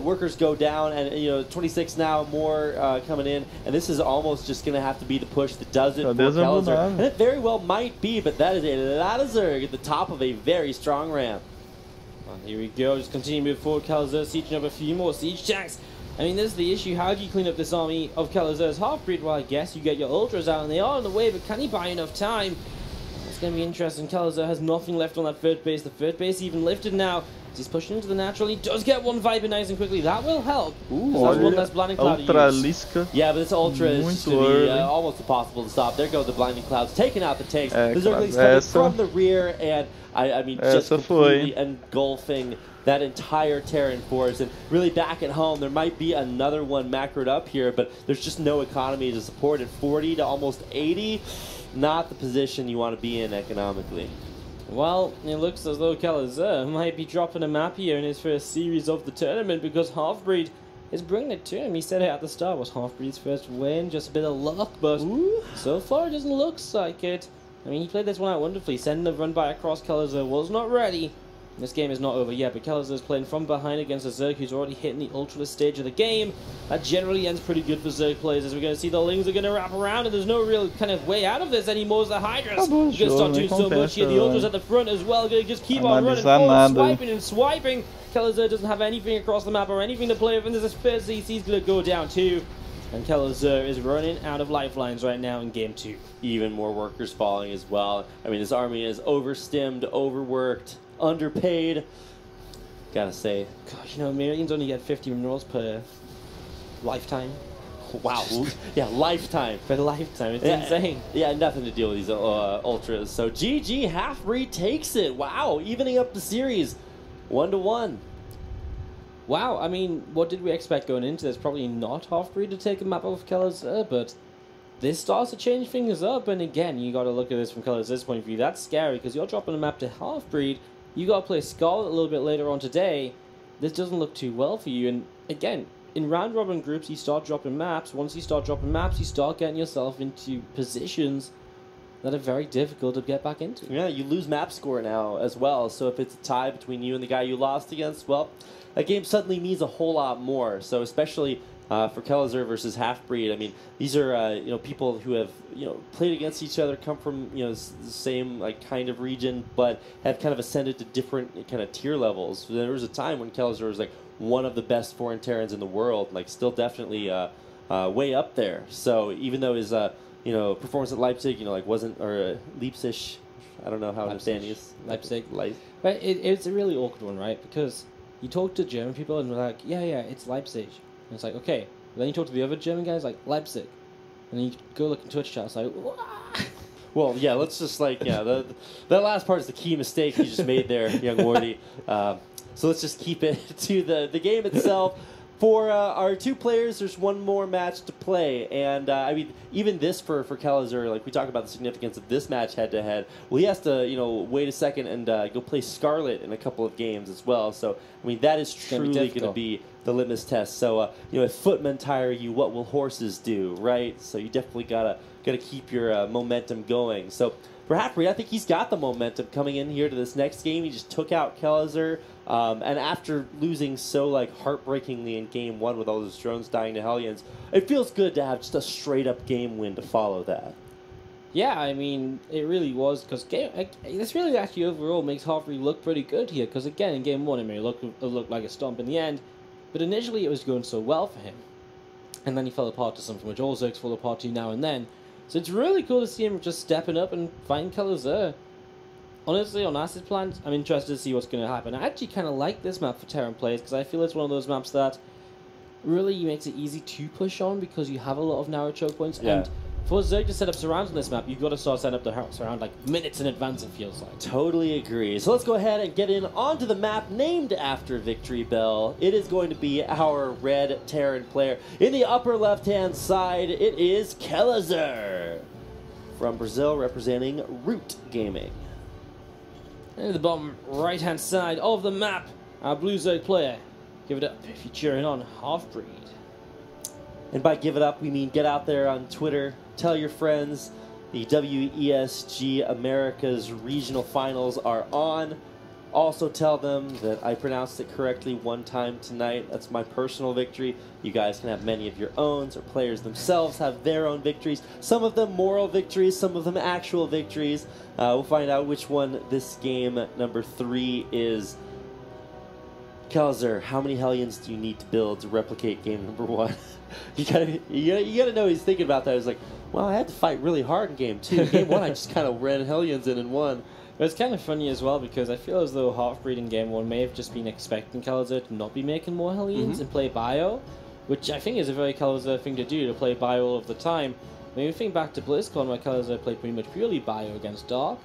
workers go down, and, you know, 26 now, more coming in. And this is almost just going to have to be the push that does it for Kelzer. And it very well might be, but that is a lot of Zerg at the top of a very strong ramp. Well, here we go. Just continue to move forward. Kelzer sieging up a few more siege tanks. I mean, this is the issue. How do you clean up this army of Kelzer's Half-Breed? Well, I guess you get your Ultras out, and they are on the way, but can he buy enough time? It's going to be interesting. Kelzer has nothing left on that third base. The third base even lifted now. He's pushing into the natural. He does get one Viper nice and quickly. That will help. Ooh, that's one less Blinding Cloud to use. Yeah, but this Ultra is going to be almost impossible to stop. There go the Blinding Clouds, taking out the tanks. The Zerglings coming from the rear, and I mean, just completely engulfing that entire Terran force. And really back at home, there might be another one macroed up here, but there's just no economy to support it. 40 to almost 80, not the position you want to be in economically. Well, it looks as though Kelzer might be dropping a map here in his first series of the tournament, because Half-Breed is bringing it to him. He said it at the start was Half-Breed's first win, just a bit of luck, but so far it doesn't look like it. I mean, he played this one out wonderfully, sending the run by across. Kelzer was not ready. This game is not over yet, but Kelzer is playing from behind against a Zerg who's already hitting the Ultra stage of the game. That generally ends pretty good for Zerg players, as we're going to see the Lings are going to wrap around, and there's no real kind of way out of this anymore as the Hydras are going to start doing so much here. The Ultras at the front as well, going to just keep on running forward, swiping and swiping. Kelzer doesn't have anything across the map or anything to play with, and there's a first CC's going to go down too. And Kelzer is running out of lifelines right now in Game 2. Even more workers falling as well. I mean, this army is overstimmed, overworked, underpaid. Gotta say. Gosh, you know, Marines only get 50 minerals per lifetime. Wow. Yeah, lifetime. For lifetime. It's insane. Yeah, nothing to deal with these Ultras. So GG, Half-Breed takes it. Wow, evening up the series 1-1. Wow, I mean, what did we expect going into this? Probably not Half-Breed to take a map off Kelzer, but this starts to change things up, and again, you got to look at this from Kelzer's point of view. That's scary, because you're dropping a map to Half-Breed. You got to play Scarlet a little bit later on today. This doesn't look too well for you, and again, in round-robin groups, you start dropping maps. Once you start dropping maps, you start getting yourself into positions that are very difficult to get back into. Yeah, you lose map score now as well, so if it's a tie between you and the guy you lost against, well, that game suddenly means a whole lot more. So especially for Kellezer versus Halfbreed. I mean, these are you know, people who have, you know, played against each other, come from, you know, the same like kind of region, but have kind of ascended to different kind of tier levels. There was a time when Kellezer was like one of the best foreign Terrans in the world, like still definitely way up there. So even though his you know, performance at Leipzig, you know, like wasn't, or Leipzig, I don't know how to understand is Leipzig. But it's a really awkward one, right? Because you talk to German people and they're like, yeah, it's Leipzig. And it's like, okay. But then you talk to the other German guys, like, Leipzig. And then you go look in Twitch chat, it's like, wah! Well, yeah, let's just like, yeah, that last part is the key mistake you just made there, young Morty. So let's just keep it to the game itself. For our two players, there's one more match to play, and I mean, even this for Kellezer, like we talk about the significance of this match head-to-head, well, he has to, you know, wait a second and go play Scarlet in a couple of games as well, so, I mean, that is truly going to be the litmus test. So, you know, if footmen tire you, what will horses do, right? So you definitely gotta keep your momentum going. So for Halfbreed, I think he's got the momentum coming in here to this next game. He just took out Kellezer. And after losing so like heartbreakingly in game one with all those drones dying to Hellions, it feels good to have just a straight up game win to follow that. Yeah, I mean, it really was, because this really actually overall makes Halfbreed look pretty good here, because again, in game one it may look like a stomp in the end, but initially it was going so well for him. And then he fell apart to something which all Zergs fall apart to now and then. So it's really cool to see him just stepping up and fighting Kellezer. Honestly, on Asus plans, I'm interested to see what's going to happen. I actually kind of like this map for Terran players, because I feel it's one of those maps that really makes it easy to push on, because you have a lot of narrow choke points. Yeah. And for Zerg to set up surrounds on this map, you've got to start setting up the surround like minutes in advance, it feels like. Totally agree. So let's go ahead and get in onto the map named after Victory Bell. It is going to be our red Terran player. In the upper left-hand side, it is Kellezer from Brazil, representing Root Gaming. And in the bottom right-hand side of the map, our blue Zerg player. Give it up if you're cheering on Halfbreed. And by give it up, we mean get out there on Twitter, tell your friends. The WESG America's regional finals are on. Also tell them that I pronounced it correctly one time tonight. That's my personal victory. You guys can have many of your own, or players themselves have their own victories. Some of them moral victories, some of them actual victories. We'll find out which one this game number 3 is. Kellezer, how many Hellions do you need to build to replicate game number 1? you gotta know he's thinking about that. He's like, well, I had to fight really hard in game 2. Game 1, I just kind of ran Hellions in and won. But it's kind of funny as well, because I feel as though Halfbreed in game 1 may have just been expecting Kellezer to not be making more Hellions and play bio, which I think is a very Kellezer thing to do, to play bio all of the time. When you think back to BlizzCon, where Kellezer played pretty much purely bio against Dark,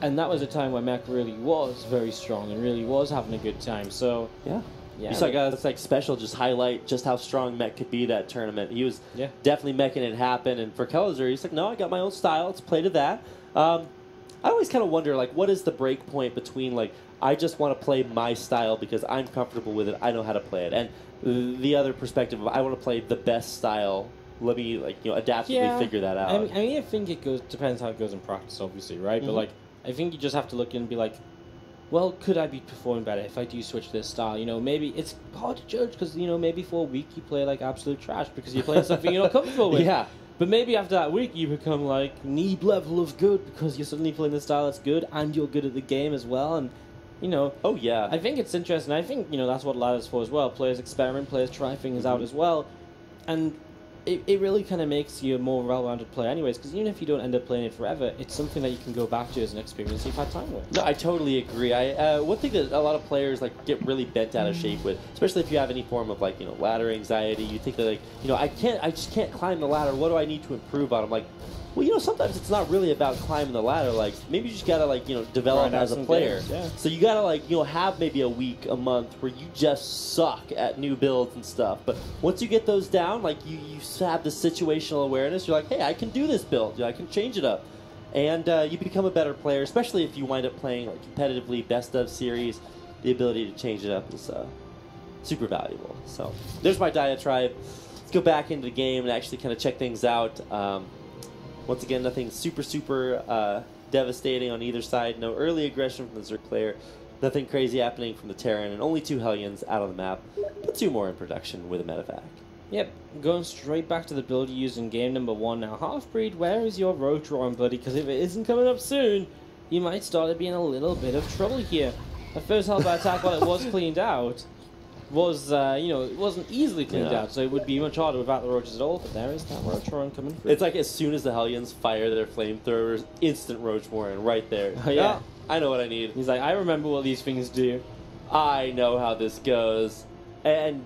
and that was a time where Mech really was very strong and really was having a good time. So yeah. You saw guys like Special just highlight just how strong Mech could be that tournament. He was definitely making it happen, and for Kellezer, he's like, no, I got my own style. Let's play to that. I always kind of wonder, like, what is the break point between, like, I just want to play my style because I'm comfortable with it, I know how to play it, and the other perspective of I want to play the best style. Let me, like, you know, adaptively figure that out. I mean, I think it depends how it goes in practice, obviously, right? But, like, I think you just have to look in and be like, well, could I be performing better if I do switch this style? You know, maybe it's hard to judge because, you know, maybe for a week you play like absolute trash because you're playing something you're not comfortable with. Yeah. But maybe after that week you become like Neeb level of good because you're suddenly playing the style that's good and you're good at the game as well. And, you know, I think it's interesting. I think, you know, that's what ladder's for as well. Players experiment, players try things out as well. And it really kind of makes you a more well-rounded player anyways, because even if you don't end up playing it forever, it's something that you can go back to as an experience you've had time with. No, I totally agree. One thing that a lot of players like get really bent out of shape with, especially if you have any form of like, you know, ladder anxiety, you think that like, you know, I just can't climb the ladder. What do I need to improve on? I'm like, well, you know, sometimes it's not really about climbing the ladder. Like, maybe you just gotta, like, you know, develop as a player. So you gotta, like, you know, have maybe a week, a month where you just suck at new builds and stuff. But once you get those down, like, you have the situational awareness. You're like, hey, I can do this build. You know, I can change it up. And you become a better player, especially if you wind up playing, like, competitively, best of series. The ability to change it up is super valuable. So there's my diatribe. Let's go back into the game and actually kind of check things out. Once again, nothing super devastating on either side. No early aggression from the Zerg player. Nothing crazy happening from the Terran. And only 2 Hellions out on the map. But 2 more in production with a medevac. Yep, going straight back to the build you used in game number 1 now. Half-Breed, where is your road drawing, buddy? Because if it isn't coming up soon, you might start to be in a little bit of trouble here. The first Hellbat attack, while it was cleaned out, was, you know, it wasn't easily cleaned out, so it would be much harder without the roaches at all, but there is that roach drawing coming through. It's like as soon as the Hellions fire their flamethrowers, instant roach warren right there. Oh, yeah. I know what I need. He's like, I remember what these things do. I know how this goes. And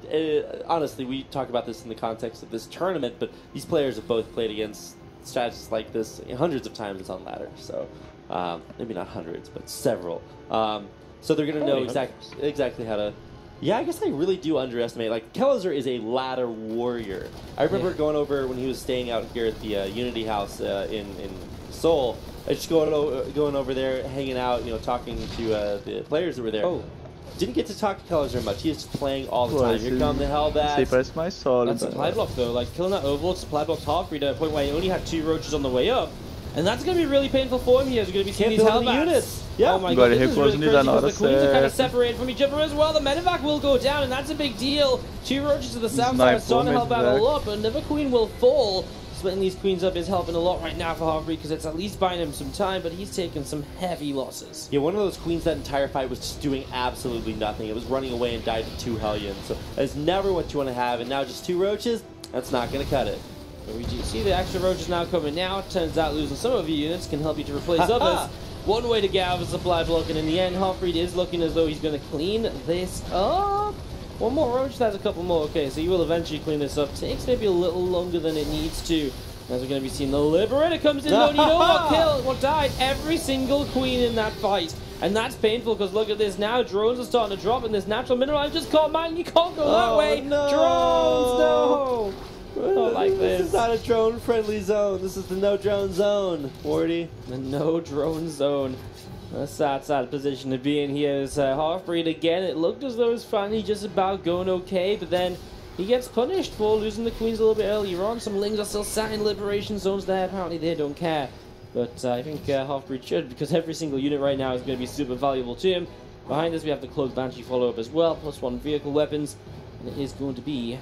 honestly, we talk about this in the context of this tournament, but these players have both played against strategies like this hundreds of times on ladder. So maybe not hundreds, but several. So they're going to know exactly how to... Yeah, I guess I really do underestimate. Like, Kellezer is a ladder warrior. I remember going over when he was staying out here at the Unity House in Seoul. I just going over there, hanging out, you know, talking to the players that were there. Didn't get to talk to Kellezer much. He was just playing all the time. Here come the Hellbats. That's supply block though. Like killing that Overlord supply block Half-Breed at a point where he only had 2 roaches on the way up. And that's going to be really painful for him here. He's going to be seeing these Hellbats. Units. Yeah. Oh my god, this is really crazy because the queens are kind of separated from each other as well. The medevac will go down, and that's a big deal. 2 roaches to the south side starting to help out a lot, but another queen will fall. Splitting these queens up is helping a lot right now for Half-Breed because it's at least buying him some time, but he's taking some heavy losses. Yeah, one of those queens that entire fight was just doing absolutely nothing. It was running away and died to 2 Hellions. So that's never what you want to have, and now just 2 roaches, that's not going to cut it. But we do see the extra roaches now coming now. Turns out losing some of your units can help you to replace others. One way to get out of a supply block, and in the end, Half-Breed is looking as though he's going to clean this up. One more roach, that's a couple more. Okay, so you will eventually clean this up. Takes maybe a little longer than it needs to. As we're going to be seeing the Liberator comes in, though, and you know what killed, what died? Every single queen in that fight. And that's painful, because look at this now. Drones are starting to drop, and this natural mineral I just caught mine. You can't go that way. No. Drones, no. Not like this. This is not a drone-friendly zone. This is the no-drone zone, Wardy. The no-drone zone. A sad position to be in here is Half-Breed again. It looked as though it was finally just about going okay, but then he gets punished for losing the queens a little bit earlier on. Some Lings are still sat in liberation zones there. Apparently they don't care. But I think Half-Breed should, because every single unit right now is going to be super valuable to him. Behind us we have the Cloak Banshee follow-up as well, +1 vehicle weapons. And it is going to be...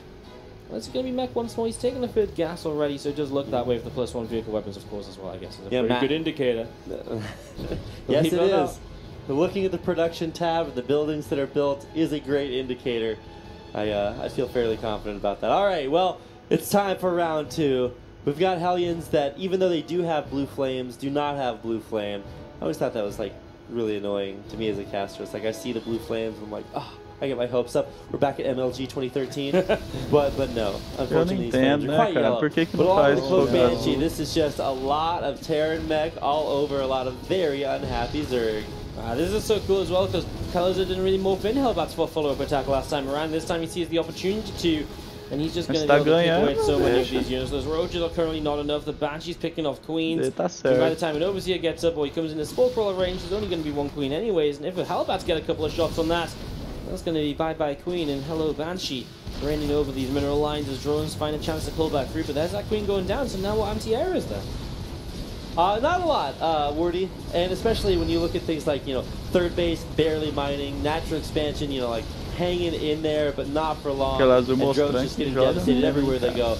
Well, it's going to be mech once more. He's taking the 3rd gas already, so it does look that way with the +1 vehicle weapons, of course, as well, I guess. It's a pretty good indicator. Yes, it is. Looking at the production tab and the buildings that are built is a great indicator. I feel fairly confident about that. All right, well, it's time for round 2. We've got Hellions that, even though they do have blue flames, do not have blue flame. I always thought that was, like, really annoying to me as a caster. It's like I see the blue flames, and I'm like, oh, I get my hopes up. We're back at MLG 2013, but no, unfortunately these flames are quite yellow. But along with the Cloak Banshee, this is just a lot of Terran mech all over, a lot of very unhappy Zerg. This is so cool as well, because Kellezer didn't really morph in Hellbats for a follow-up attack last time around. This time he sees the opportunity to, and he's just going to be able to keep away so many of these units. Those roaches are currently not enough. The Banshee's picking off queens. By the time an Overseer gets up or he comes in the Spore Crawler range, there's only going to be 1 queen anyways, and if the Hellbats get a couple of shots on that, that's going to be bye-bye queen and hello Banshee. Raining over these mineral lines as drones find a chance to pull back through, but there's that queen going down, so now what anti-air is there? Not a lot, Wordy, and especially when you look at things like, you know, 3rd base, barely mining, natural expansion, you know, like hanging in there, but not for long, and drones just getting devastated everywhere they go.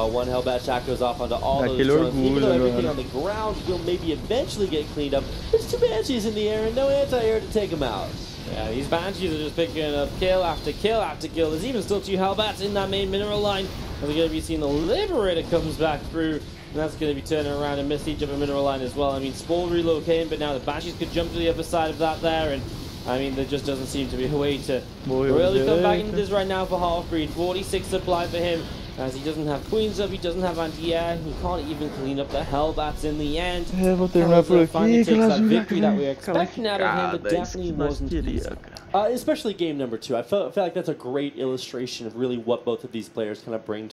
1 Hellbat shot goes off onto all those drones. Even though everything on the ground will maybe eventually get cleaned up, there's 2 Banshees in the air and no anti-air to take them out. Yeah, these Banshees are just picking up kill after kill after kill. There's even still 2 Hellbats in that main mineral line. And we're going to be seeing the Liberator comes back through. And that's going to be turning around and miss each other mineral line as well. I mean, Spore relocating, but now the Banshees could jump to the other side of that there. And, I mean, there just doesn't seem to be a way to really come back into this right now for Half-Breed. 46 supply for him. As he doesn't have queens up, he doesn't have anti-air, he can't even clean up the Hellbats in the end. Finally takes that victory that we were expecting out of him, but definitely wasn't easy. Especially game number 2. I felt like that's a great illustration of really what both of these players kind of bring